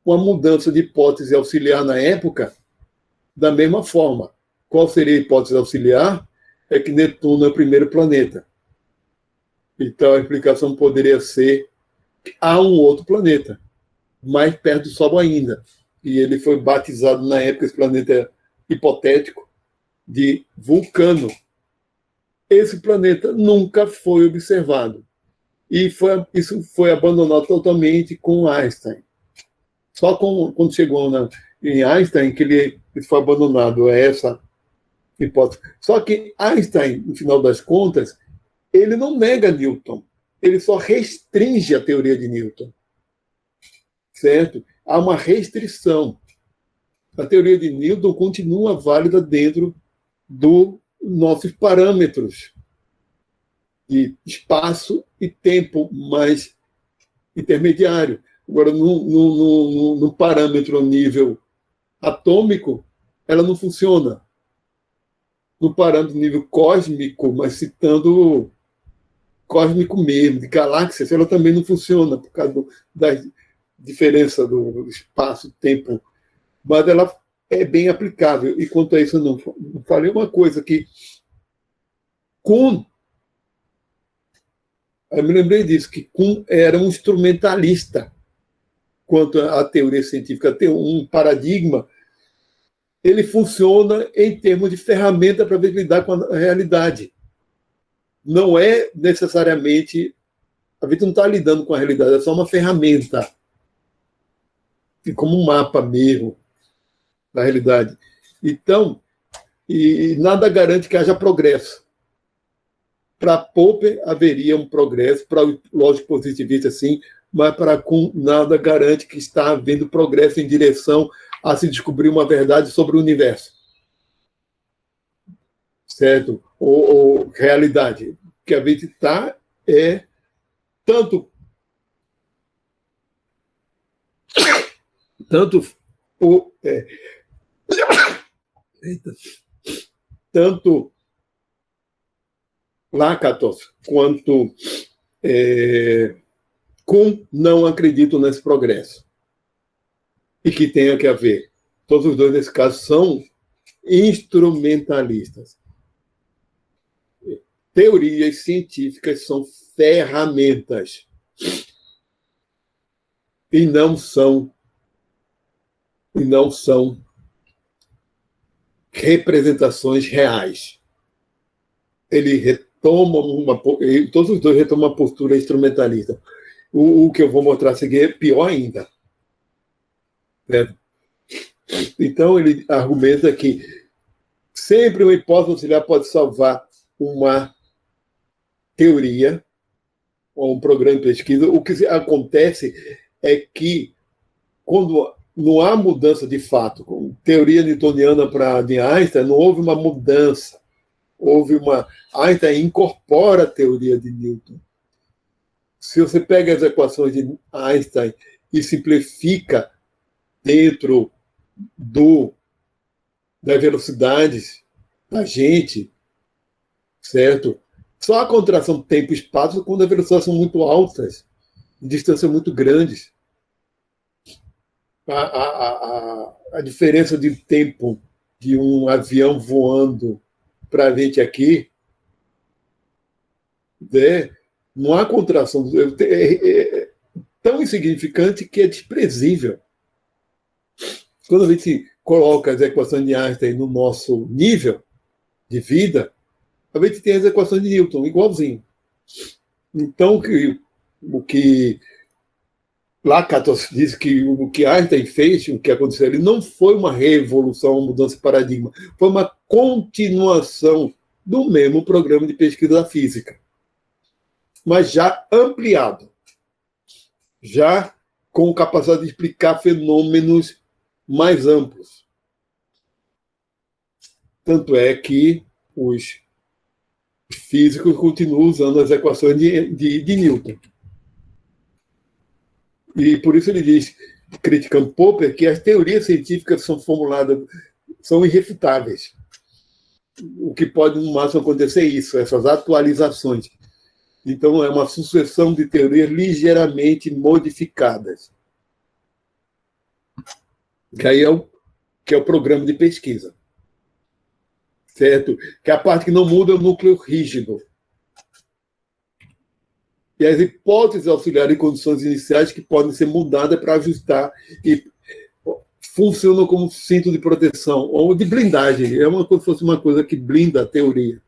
uma mudança de hipótese auxiliar na época da mesma forma. Qual seria a hipótese auxiliar? É que Netuno é o primeiro planeta. Então, a explicação poderia ser que há um outro planeta, mais perto do Sol ainda. E ele foi batizado, na época, esse planeta hipotético, de Vulcano. Esse planeta nunca foi observado. E isso foi abandonado totalmente com Einstein. Só quando chegou em Einstein que ele foi abandonado essa hipótese. Só que Einstein, no final das contas, ele não nega Newton. Ele só restringe a teoria de Newton. Certo? Há uma restrição. A teoria de Newton continua válida dentro dos nossos parâmetros de espaço e tempo mais intermediário. Agora, no parâmetro nível atômico, ela não funciona. No parâmetro nível cósmico, mas citando cósmico mesmo, de galáxias, ela também não funciona, por causa da diferença do espaço-tempo. Mas ela é bem aplicável. E quanto a isso, eu não falei uma coisa que Kuhn, eu me lembrei disso, que Kuhn era um instrumentalista quanto à teoria científica. Tem um paradigma, ele funciona em termos de ferramenta para lidar com a realidade. Não é necessariamente... A gente não está lidando com a realidade, é só uma ferramenta. Como um mapa mesmo da realidade. Então, e nada garante que haja progresso. Para Popper haveria um progresso, para o lógico positivista sim, mas para Kuhn nada garante que está havendo progresso em direção a se descobrir uma verdade sobre o universo. Certo? Ou realidade. O que a gente está é tanto Lakatos quanto Kuhn não acreditam nesse progresso. E que tenha que haver. Todos os dois, nesse caso, são instrumentalistas. Teorias científicas são ferramentas. E não são representações reais. Todos os dois retomam uma postura instrumentalista. O que eu vou mostrar a seguir é pior ainda. Né? Então, ele argumenta que Sempre uma hipótese auxiliar pode salvar uma teoria ou um programa de pesquisa. O que acontece é que, quando não há mudança de fato, com teoria newtoniana para de Einstein, não houve uma mudança. Einstein incorpora a teoria de Newton. Se você pega as equações de Einstein e simplifica dentro das velocidades da gente, certo? Só a contração do tempo e espaço quando as velocidades são muito altas, em distâncias muito grandes. A diferença de tempo de um avião voando para a gente aqui, né? Não há contração. É tão insignificante que é desprezível. Quando a gente coloca as equações de Einstein no nosso nível de vida, a gente tem as equações de Newton, igualzinho. Então, o que Lakatos diz que o que Einstein fez, o que aconteceu ali, não foi uma revolução, uma mudança de paradigma, foi uma continuação do mesmo programa de pesquisa da física, mas já ampliado, já com capacidade de explicar fenômenos mais amplos. Tanto é que os físicos continuam usando as equações de Newton. E por isso ele diz, criticando Popper, que as teorias científicas são formuladas, são irrefutáveis. O que pode, no máximo, acontecer é isso, essas atualizações. Então, é uma sucessão de teorias ligeiramente modificadas. Que aí é o programa de pesquisa. Certo? Que a parte que não muda é o núcleo rígido. E as hipóteses auxiliares em condições iniciais que podem ser mudadas para ajustar e funcionam como cinto de proteção ou de blindagem. É como se fosse uma coisa que blinda a teoria.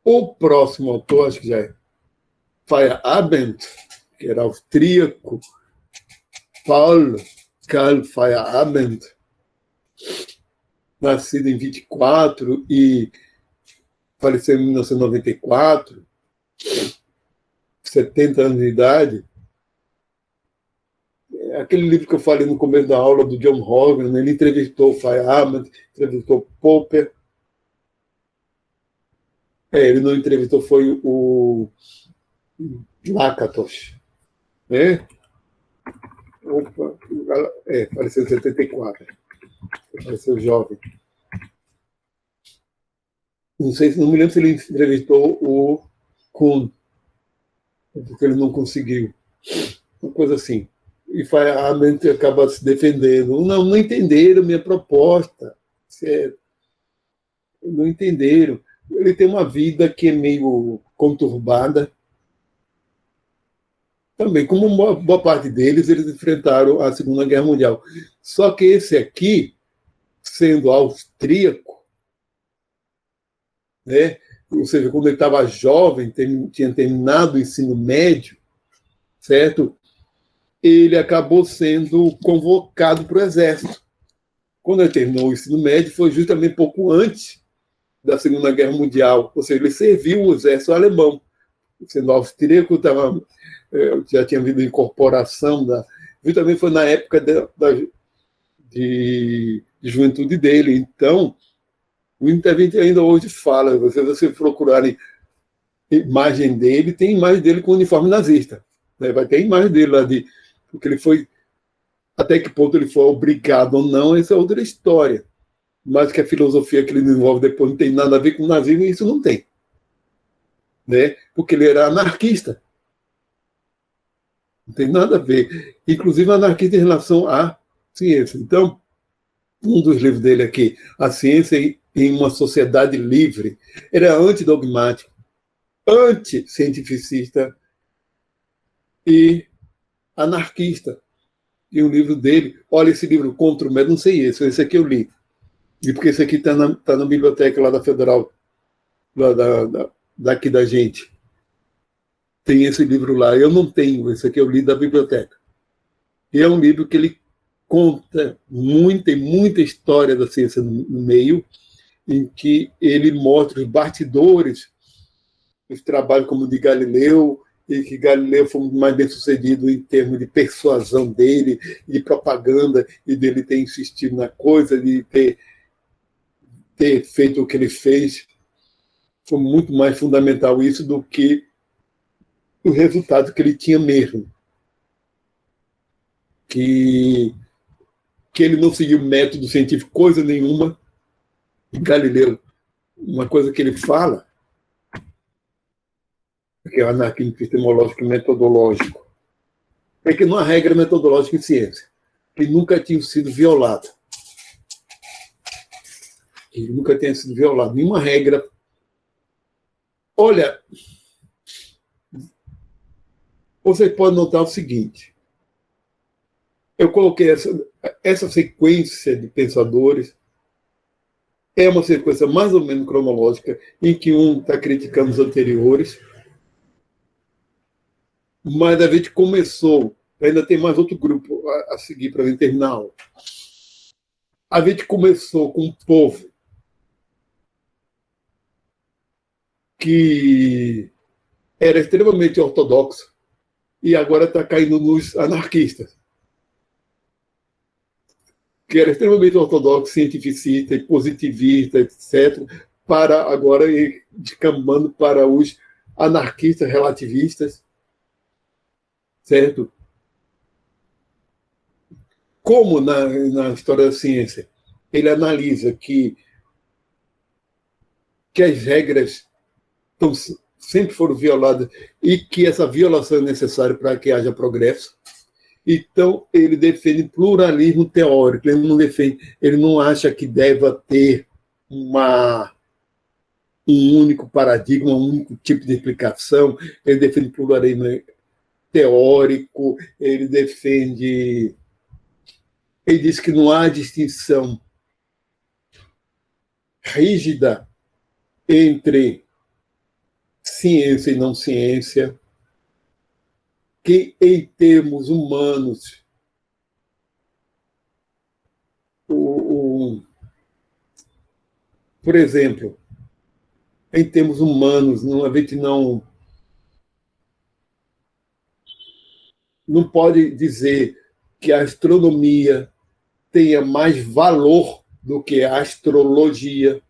O próximo autor, acho que já é Feyerabend, que era austríaco, Karl Feyerabend, nascido em 24 e faleceu em 1994, 70 anos de idade. Aquele livro que eu falei no começo da aula do John Hogan, ele entrevistou Feyerabend, entrevistou Popper. Ele não entrevistou, foi o Lakatos. Né? Opa, faleceu em 74. Faleceu jovem. Não me lembro se ele entrevistou o Kuhn, porque ele não conseguiu. Uma coisa assim. E Feyerabend acaba se defendendo. Não entenderam minha proposta. Certo? Não entenderam. Ele tem uma vida que é meio conturbada. Também, como uma boa parte deles, eles enfrentaram a Segunda Guerra Mundial. Só que esse aqui, sendo austríaco, né? Ou seja, quando ele estava jovem, tinha terminado o ensino médio, certo? Ele acabou sendo convocado para o Exército. Quando ele terminou o ensino médio, foi justamente pouco antes da Segunda Guerra Mundial. Ou seja, ele serviu o Exército Alemão. Sendo austríaco, já tinha havido incorporação também foi na época de juventude dele. Então, o Intervinte ainda hoje fala, se você procurarem imagem dele, tem imagem dele com uniforme nazista. Né? Vai ter imagem dele lá porque ele foi, até que ponto ele foi obrigado ou não, essa é outra história. Mas que a filosofia que ele desenvolve depois não tem nada a ver com o nazismo, isso não tem. Né? Porque ele era anarquista. Não tem nada a ver. Inclusive anarquista em relação à ciência. Então, um dos livros dele aqui, A Ciência em uma Sociedade Livre, era antidogmático, anti-cientificista e anarquista. E um livro dele, olha esse livro, Contra o Medo, não sei esse aqui eu li. E porque esse aqui está na biblioteca lá da Federal, daqui da gente. Tem esse livro lá. Eu não tenho, esse aqui eu li da biblioteca. E é um livro que ele conta muita história da ciência no meio, em que ele mostra os bastidores dos trabalhos como o de Galileu, e que Galileu foi mais bem sucedido em termos de persuasão dele, de propaganda, e dele ter insistido na coisa, de ter feito o que ele fez. Foi muito mais fundamental isso do que o resultado que ele tinha mesmo. Que ele não seguiu método científico, coisa nenhuma. Galileu, uma coisa que ele fala, que é o anarquismo epistemológico e metodológico, é que não há regra metodológica em ciência, que nunca tinha sido violada. Que nunca tenha sido violada. Nenhuma regra. Olha, você pode notar o seguinte: eu coloquei essa sequência de pensadores, é uma sequência mais ou menos cronológica, em que um está criticando os anteriores, mas a gente começou, ainda tem mais outro grupo a seguir para a gente terminar a aula. A gente começou com um povo que era extremamente ortodoxo e agora está caindo nos anarquistas, que era extremamente ortodoxo, cientificista e positivista, etc., para agora ir descambando para os anarquistas relativistas, certo? Como na história da ciência ele analisa que as regras sempre foram violadas e que essa violação é necessária para que haja progresso. Então, ele defende pluralismo teórico, ele não acha que deva ter um único paradigma, um único tipo de explicação. Ele defende pluralismo teórico, ele diz que não há distinção rígida entre ciência e não ciência, que em termos humanos por exemplo, em termos humanos, a gente não pode dizer que a astronomia tenha mais valor do que a astrologia,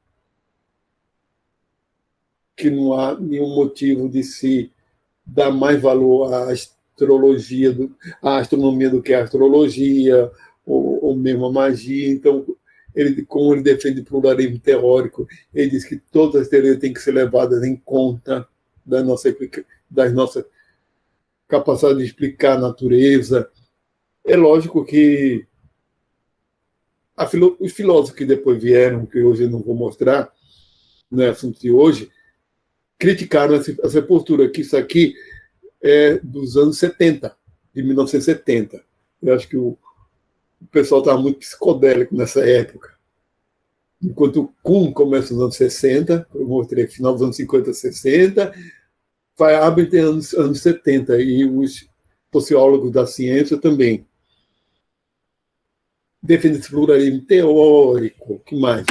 que não há nenhum motivo de se dar mais valor à astronomia do que à astrologia, ou mesmo a magia. Então, como ele defende o pluralismo teórico, ele diz que todas as teorias têm que ser levadas em conta das nossas capacidades de explicar a natureza. É lógico que os filósofos que depois vieram, que hoje eu não vou mostrar, não é assunto de hoje, criticaram essa postura, que isso aqui é dos anos 70, de 1970. Eu acho que o pessoal estava muito psicodélico nessa época. Enquanto o Kuhn começa nos anos 60, eu mostrei final dos anos 50, 60, Feyerabend tem anos 70, e os sociólogos da ciência também. Defende esse pluralismo teórico, o que mais?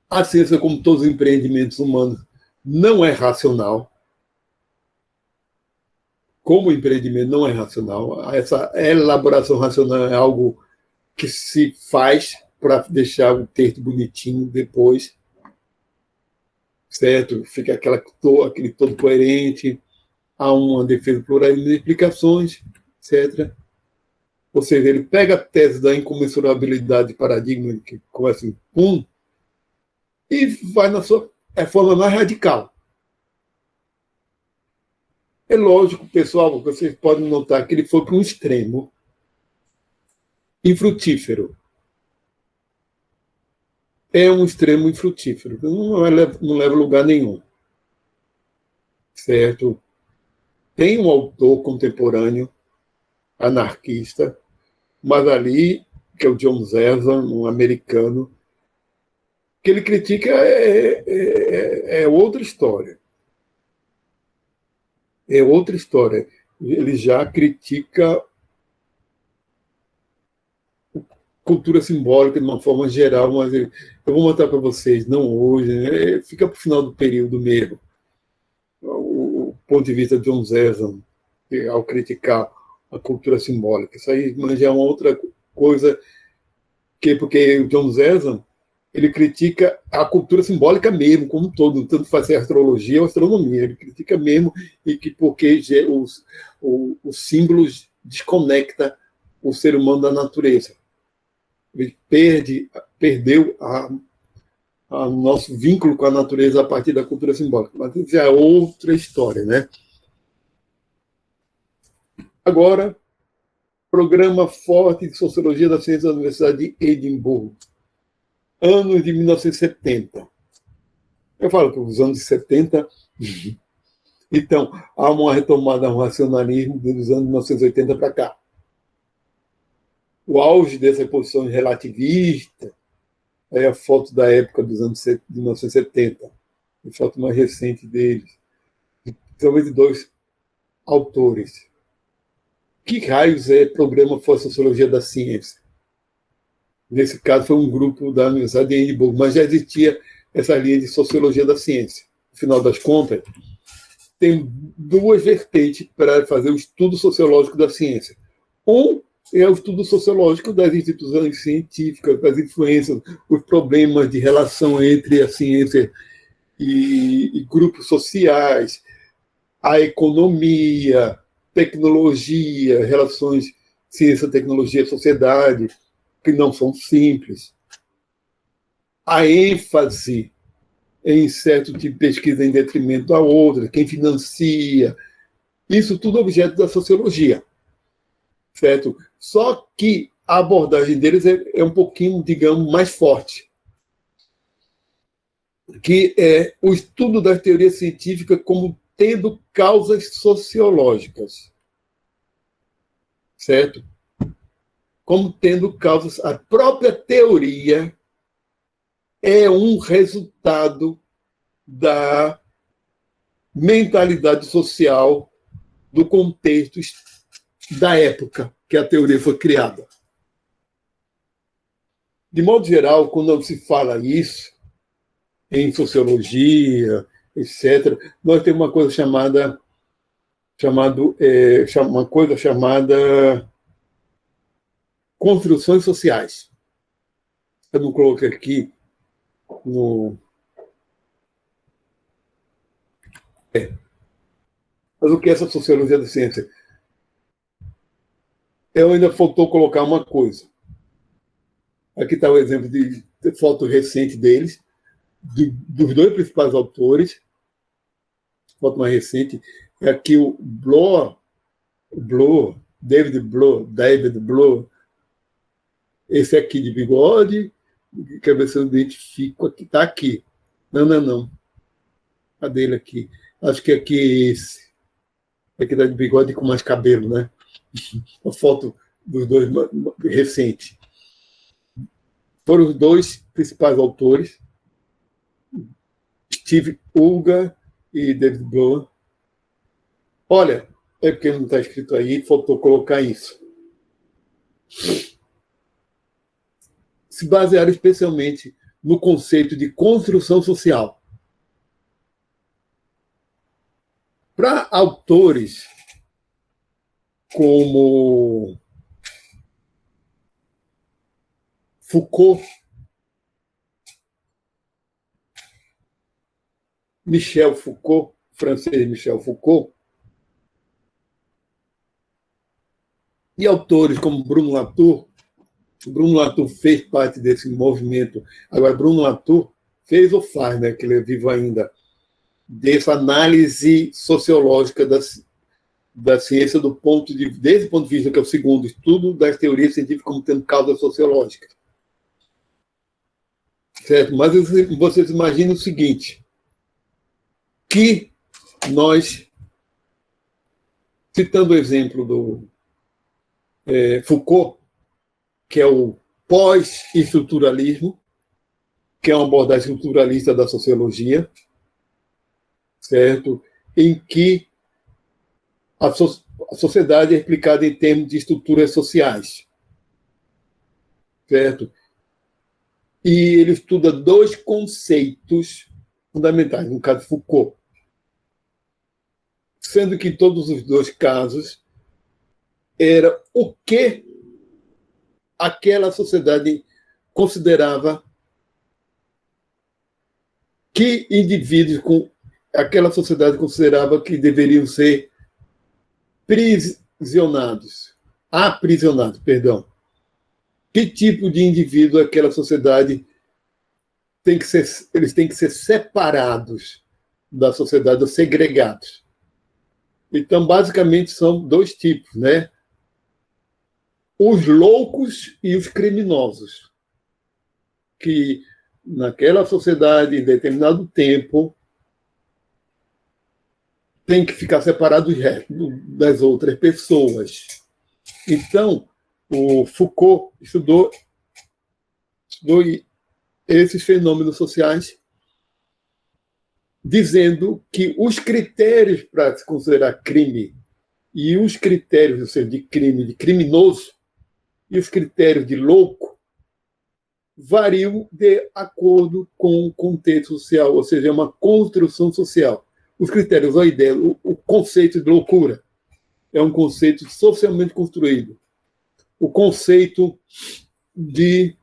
A ciência, como todos os empreendimentos humanos, não é racional. Como o empreendimento não é racional, essa elaboração racional é algo que se faz para deixar o texto bonitinho depois, certo? Fica aquele todo coerente, há uma defesa pluralismo de explicações, etc. Ou seja, ele pega a tese da incomensurabilidade de paradigma, que começa em Kuhn, e vai na sua forma mais radical. É lógico, pessoal, vocês podem notar que ele foi para um extremo infrutífero. É um extremo infrutífero, não leva a lugar nenhum. Certo? Tem um autor contemporâneo, anarquista, mas ali, que é o John Zerzan, um americano, que ele critica é outra história. É outra história. Ele já critica cultura simbólica de uma forma geral, mas eu vou mostrar para vocês, não hoje, né? Fica para o final do período mesmo. O ponto de vista de John Zerzan, ao criticar a cultura simbólica. Isso aí já é uma outra coisa, porque o John Zerzan, ele critica a cultura simbólica mesmo, como um todo, tanto fazer astrologia ou astronomia. Ele critica mesmo, e que porque os símbolos desconecta o ser humano da natureza. Ele perdeu nosso vínculo com a natureza a partir da cultura simbólica. Mas isso já é outra história, né? Agora, programa forte de Sociologia da Ciência da Universidade de Edimburgo. Anos de 1970. Eu falo que os anos 70, então, há uma retomada do racionalismo dos anos 1980 para cá. O auge dessa posição relativista é a foto da época dos anos de 1970, a foto mais recente deles, principalmente dois autores. Que raios é Programa for Sociologia da Ciência? Nesse caso, foi um grupo da Universidade de Edimburgo, mas já existia essa linha de Sociologia da Ciência. No final das contas, tem duas vertentes para fazer o estudo sociológico da ciência. Um é o estudo sociológico das instituições científicas, das influências, os problemas de relação entre a ciência e grupos sociais, a economia, tecnologia, relações ciência, tecnologia, sociedade, que não são simples. A ênfase em certo tipo de pesquisa em detrimento da outra, quem financia, isso tudo é objeto da sociologia, certo? Só que a abordagem deles é um pouquinho, digamos, mais forte, que é o estudo da teoria científica como tendo causas sociológicas, certo? Como tendo causas. A própria teoria é um resultado da mentalidade social do contexto da época que a teoria foi criada. De modo geral, quando se fala isso, em sociologia, etc., nós temos uma coisa chamada construções sociais. Eu não coloquei aqui no. Mas o que é essa sociologia da ciência? Eu ainda faltou colocar uma coisa. Aqui está o exemplo de foto recente deles, dos dois principais autores. Foto mais recente é aqui o David Bloor, esse aqui de bigode, quer ver se eu identifico aqui, está aqui. Não. A dele aqui. Acho que aqui é esse. Aqui está de bigode com mais cabelo, né? A foto dos dois recente. Foram os dois principais autores, Steve Uga e David Bloor. Olha, é porque não está escrito aí, faltou colocar isso. Se basearam especialmente no conceito de construção social. Para autores como Foucault, Michel Foucault, francês Michel Foucault, e autores como Bruno Latour fez parte desse movimento. Agora, Bruno Latour fez ou faz, né, que ele é vivo ainda, dessa análise sociológica da ciência desse ponto de vista, que é o segundo, estudo das teorias científicas como tendo causas sociológicas. Certo? Mas vocês imaginem o seguinte, que nós, citando o exemplo do Foucault, que é o pós-estruturalismo, que é uma abordagem estruturalista da sociologia, certo? Em que a sociedade é explicada em termos de estruturas sociais, certo? E ele estuda dois conceitos fundamentais, no caso Foucault, sendo que em todos os dois casos era o que aquela sociedade considerava que indivíduos com aquela sociedade considerava que deveriam ser aprisionados, perdão. Que tipo de indivíduo aquela sociedade tem que ser, eles têm que ser separados da sociedade, ou segregados. Então, basicamente, são dois tipos, né? Os loucos e os criminosos, que naquela sociedade, em determinado tempo, tem que ficar separado das outras pessoas. Então, o Foucault estudou esses fenômenos sociais, dizendo que os critérios para se considerar crime e os critérios, ou seja, de crime, de criminoso, e os critérios de louco variam de acordo com o contexto social, ou seja, é uma construção social. Os critérios, a ideia, o conceito de loucura é um conceito socialmente construído. O conceito de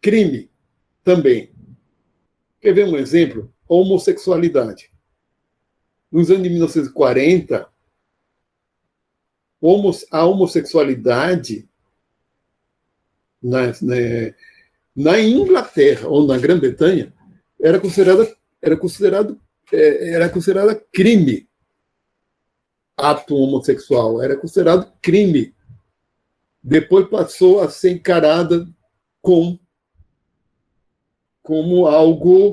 crime também. Quer ver um exemplo? A homossexualidade. Nos anos de 1940, a homossexualidade na Inglaterra ou na Grã-Bretanha era considerada crime. Ato homossexual era considerado crime. Depois passou a ser encarada como algo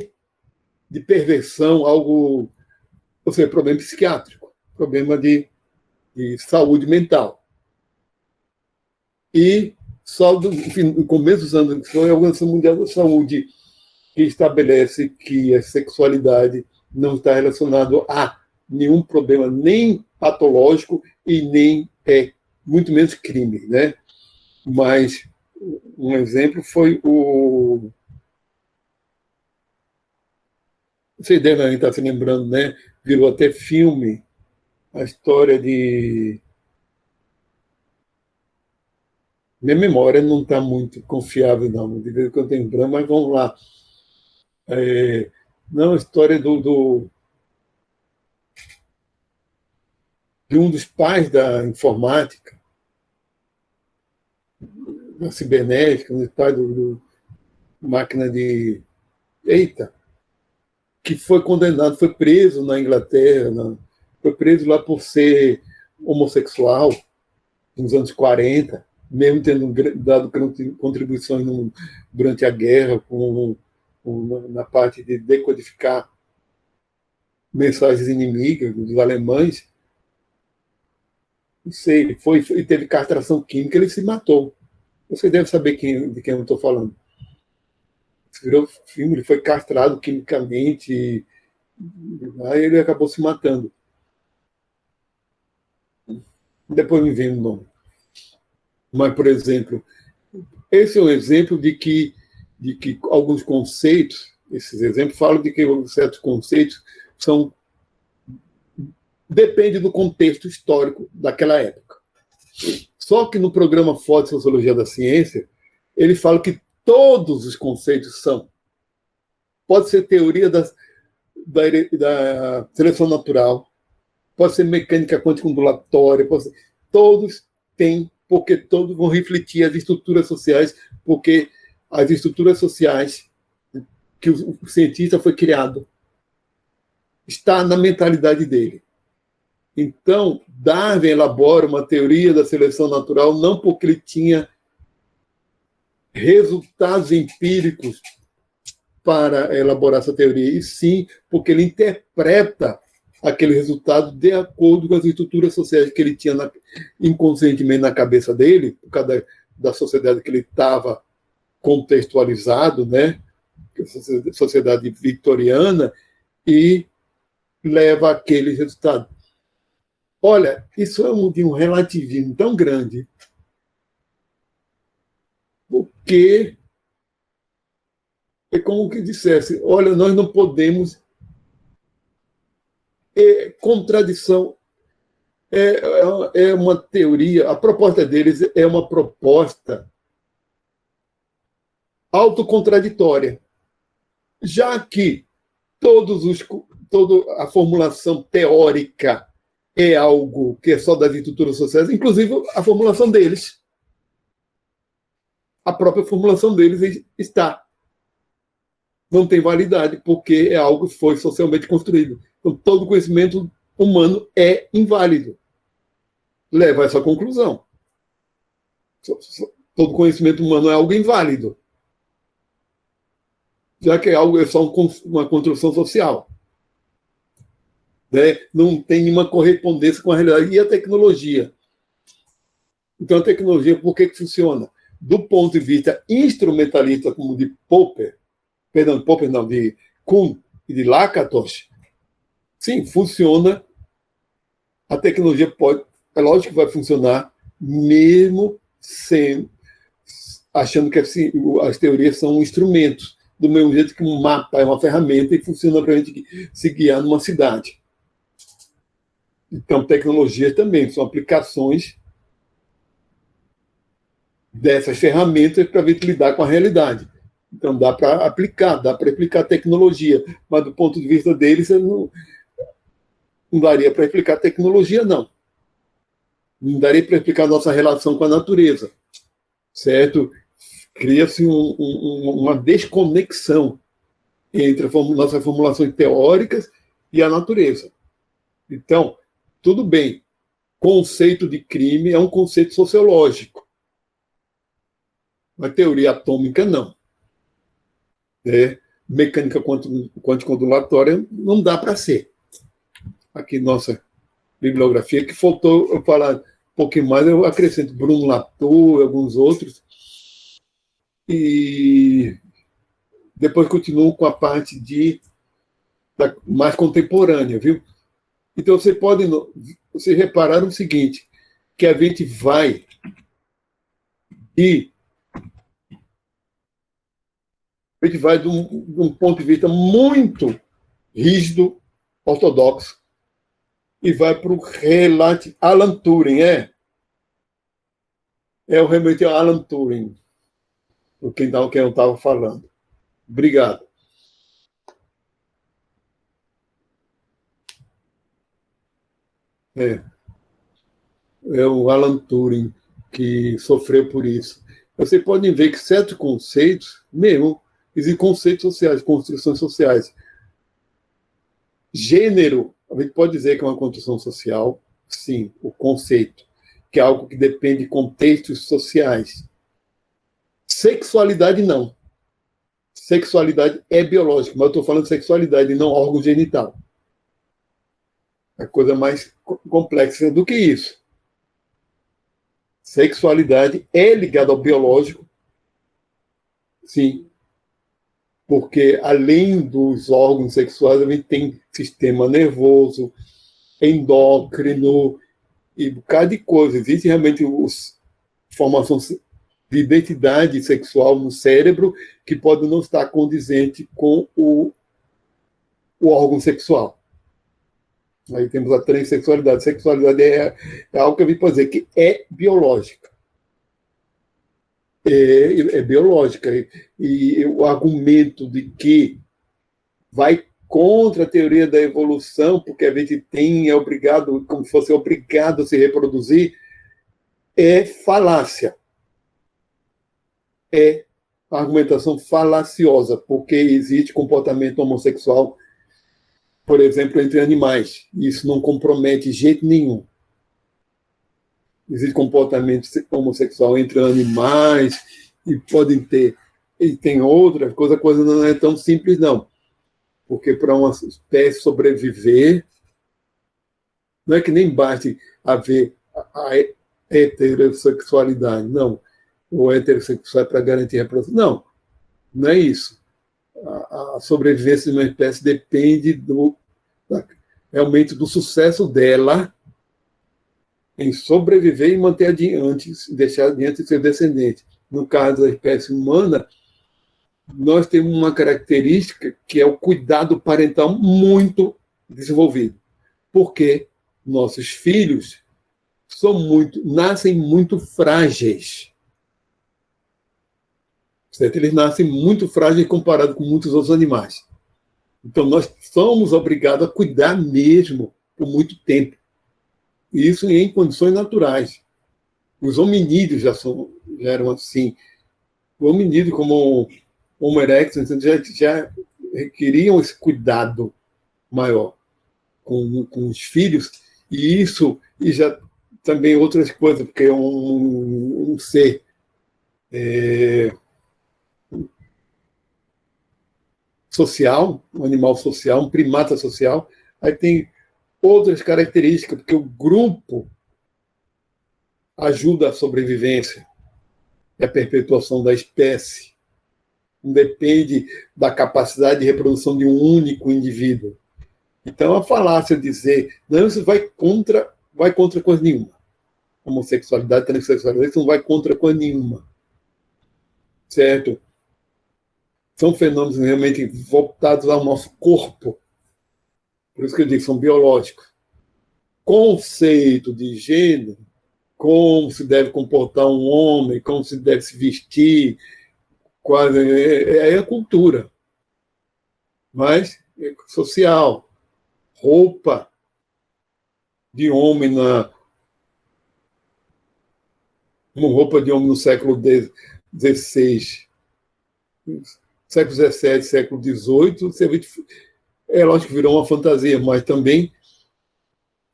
de perversão, algo, ou seja, problema psiquiátrico, problema de saúde mental. E só no começo dos anos, foi a Organização Mundial da Saúde que estabelece que a sexualidade não está relacionada a nenhum problema nem patológico e nem muito menos crime, né? Mas um exemplo foi você deve estar se lembrando, né? Virou até filme a história de. Minha memória não está muito confiável, não. De vez em quando eu tenho lembrando, mas vamos lá. Não, a história de um dos pais da informática, da cibernética, um dos pais do máquina de. Eita! Que foi condenado, foi preso na Inglaterra, foi preso lá por ser homossexual, nos anos 40, mesmo tendo dado contribuições durante a guerra, na parte de decodificar mensagens inimigas dos alemães. Não sei, teve castração química, ele se matou. Você deve saber de quem eu estou falando. Virou filme, ele foi castrado quimicamente, aí ele acabou se matando. Depois me vem o nome. Mas, por exemplo, esse é um exemplo de que alguns conceitos, esses exemplos falam de que certos conceitos depende do contexto histórico daquela época. Só que no programa Ford de Sociologia da Ciência, ele fala que todos os conceitos são. Pode ser teoria da seleção natural, pode ser mecânica quântica ondulatória, todos têm, porque todos vão refletir as estruturas sociais, porque as estruturas sociais que o cientista foi criado está na mentalidade dele. Então, Darwin elabora uma teoria da seleção natural não porque ele tinha resultados empíricos para elaborar essa teoria, e sim porque ele interpreta aquele resultado de acordo com as estruturas sociais que ele tinha inconscientemente na cabeça dele, por causa da sociedade que ele estava contextualizado, né? Sociedade vitoriana, e leva aquele resultado. Olha, isso é de um relativismo tão grande que é como que dissesse, olha, nós não podemos... contradição é uma teoria, a proposta deles é uma proposta autocontraditória, já que toda a formulação teórica é algo que é só das estruturas sociais, inclusive a formulação deles. A própria formulação deles está. Não tem validade, porque é algo que foi socialmente construído. Então, todo conhecimento humano é inválido. Leva a essa conclusão. Todo conhecimento humano é algo inválido, já que é só uma construção social. Né? Não tem nenhuma correspondência com a realidade. E a tecnologia? Então, a tecnologia, por que funciona? Do ponto de vista instrumentalista, como de Popper não, de Kuhn e de Lakatos, sim, funciona. A tecnologia é lógico que vai funcionar, mesmo achando que as teorias são instrumentos, do mesmo jeito que um mapa é uma ferramenta e funciona para a gente se guiar numa cidade. Então, tecnologias também são aplicações dessas ferramentas para a gente lidar com a realidade. Então, dá para aplicar tecnologia, mas do ponto de vista deles, não daria para explicar tecnologia, não. Não daria para explicar a nossa relação com a natureza, certo? Cria-se uma desconexão entre nossas formulações teóricas e a natureza. Então, tudo bem, conceito de crime é um conceito sociológico. A teoria atômica, não. Mecânica quântico-ondulatória não dá para ser. Aqui, nossa bibliografia, que faltou eu falar um pouquinho mais, eu acrescento Bruno Latour e alguns outros. E depois continuo com a parte mais contemporânea, viu? Então, vocês repararam o seguinte, que a gente vai de um ponto de vista muito rígido, ortodoxo, e vai para o Alan Turing, o realmente Alan Turing, quem eu estava falando. Obrigado. É o Alan Turing que sofreu por isso. Vocês podem ver que certos conceitos, mesmo, existem conceitos sociais, construções sociais. Gênero, a gente pode dizer que é uma construção social, sim, o conceito, que é algo que depende de contextos sociais. Sexualidade, não. Sexualidade é biológica, mas eu estou falando de sexualidade, não órgão genital. É coisa mais complexa do que isso. Sexualidade é ligada ao biológico, sim, porque além dos órgãos sexuais, a gente tem sistema nervoso, endócrino e um bocado de coisa. Existe realmente formação de identidade sexual no cérebro que pode não estar condizente com o órgão sexual. Aí temos a transexualidade. Sexualidade é algo que a gente pode dizer que é biológica. É biológica. E o argumento de que vai contra a teoria da evolução, porque a gente é obrigado, como se fosse obrigado a se reproduzir, é falácia. É argumentação falaciosa, porque existe comportamento homossexual, por exemplo, entre animais. Isso não compromete de jeito nenhum. Existe comportamento homossexual entre animais e podem ter. E tem outras coisas, a coisa não é tão simples, não. Porque para uma espécie sobreviver, não é que nem baste haver a heterossexualidade, não. O heterossexual é para garantir a reprodução. Não, não é isso. A sobrevivência de uma espécie depende realmente do sucesso dela em sobreviver e manter adiante, deixar adiante seu descendente. no caso da espécie humana, nós temos uma característica que é o cuidado parental muito desenvolvido. Porque nossos filhos nascem muito frágeis. Certo? Eles nascem muito frágeis comparado com muitos outros animais. Então, nós somos obrigados a cuidar mesmo por muito tempo. E isso em condições naturais. Os hominídeos já eram assim. O hominídeo, como Homo erectus, já requeriam esse cuidado maior com os filhos, e isso, e já também outras coisas, porque é um ser social, um animal social, um primata social, aí tem outras características, porque o grupo ajuda a sobrevivência e a perpetuação da espécie. Não depende da capacidade de reprodução de um único indivíduo. Então, a falácia dizer, não, isso vai contra coisa nenhuma. Homossexualidade, transexualidade, isso não vai contra coisa nenhuma. Certo? São fenômenos realmente voltados ao nosso corpo. Por isso que eu digo que são biológicos. Conceito de gênero, como se deve comportar um homem, como se deve se vestir, quase é a cultura. Mas é social. Roupa de homem uma roupa de homem no século XVI, século XVII, século XVIII, é lógico que virou uma fantasia, mas também,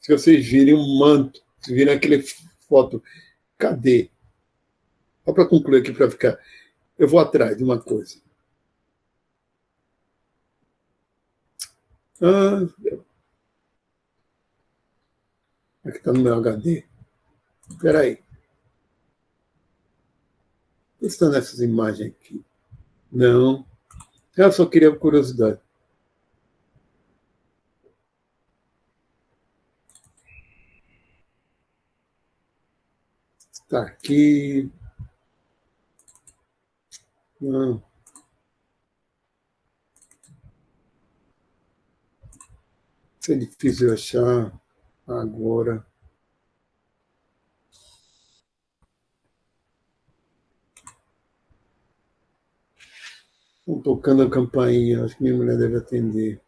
se vocês virem um manto, se virem aquele foto, cadê? Só para concluir aqui, para ficar. Eu vou atrás de uma coisa. Aqui está no meu HD. Espera aí. Estão nessas imagens aqui. Não. Eu só queria curiosidade. Está aqui. Não. Isso é difícil de achar agora. Estão tocando a campainha, acho que minha mulher deve atender.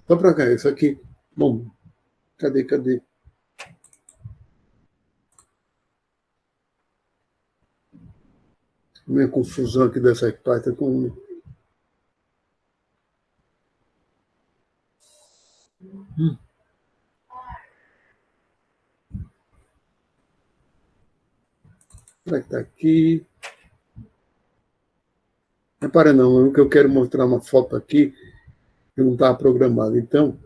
Só para cá, isso aqui. Bom, cadê? Minha confusão aqui dessa parte com. Será que está aqui? Repara não, que eu quero mostrar uma foto aqui que não estava programada. Então,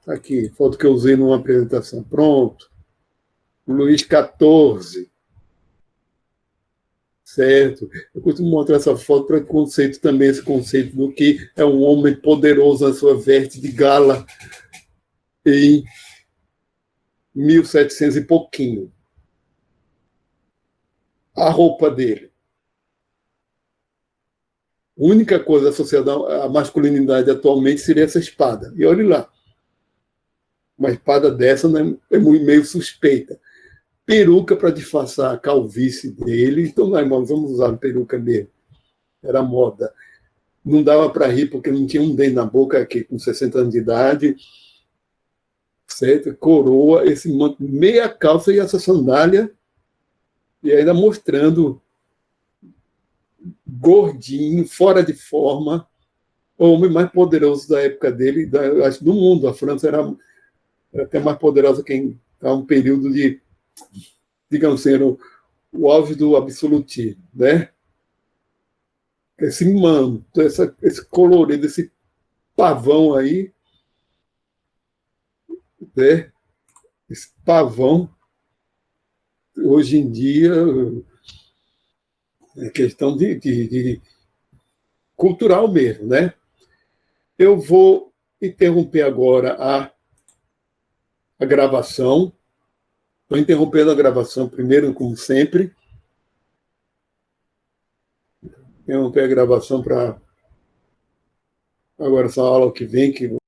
tá aqui, foto que eu usei numa apresentação. Pronto. Luís XIV. Certo. Eu costumo mostrar essa foto para conceito também, esse conceito do que é um homem poderoso na sua veste de gala em 1700 e pouquinho. A roupa dele. A única coisa associada à masculinidade atualmente seria essa espada. E olhe lá. Uma espada dessa, né, é meio suspeita. Peruca para disfarçar a calvície dele. Então, nós vamos usar peruca mesmo. Era moda. Não dava para rir porque não tinha um dente na boca aqui, com 60 anos de idade. Certo? Coroa, esse manto, meia calça e essa sandália. E ainda mostrando gordinho, fora de forma, o homem mais poderoso da época dele, acho, do mundo. A França era até mais poderosa que em um período de, digamos assim, o auge do absolutismo, né? Esse manto, esse colorido, esse pavão aí, né? Esse pavão, hoje em dia, é questão de cultural mesmo, né? Eu vou interromper agora a gravação. Estou interrompendo a gravação primeiro, como sempre. Interromper a gravação para agora essa aula que vem, que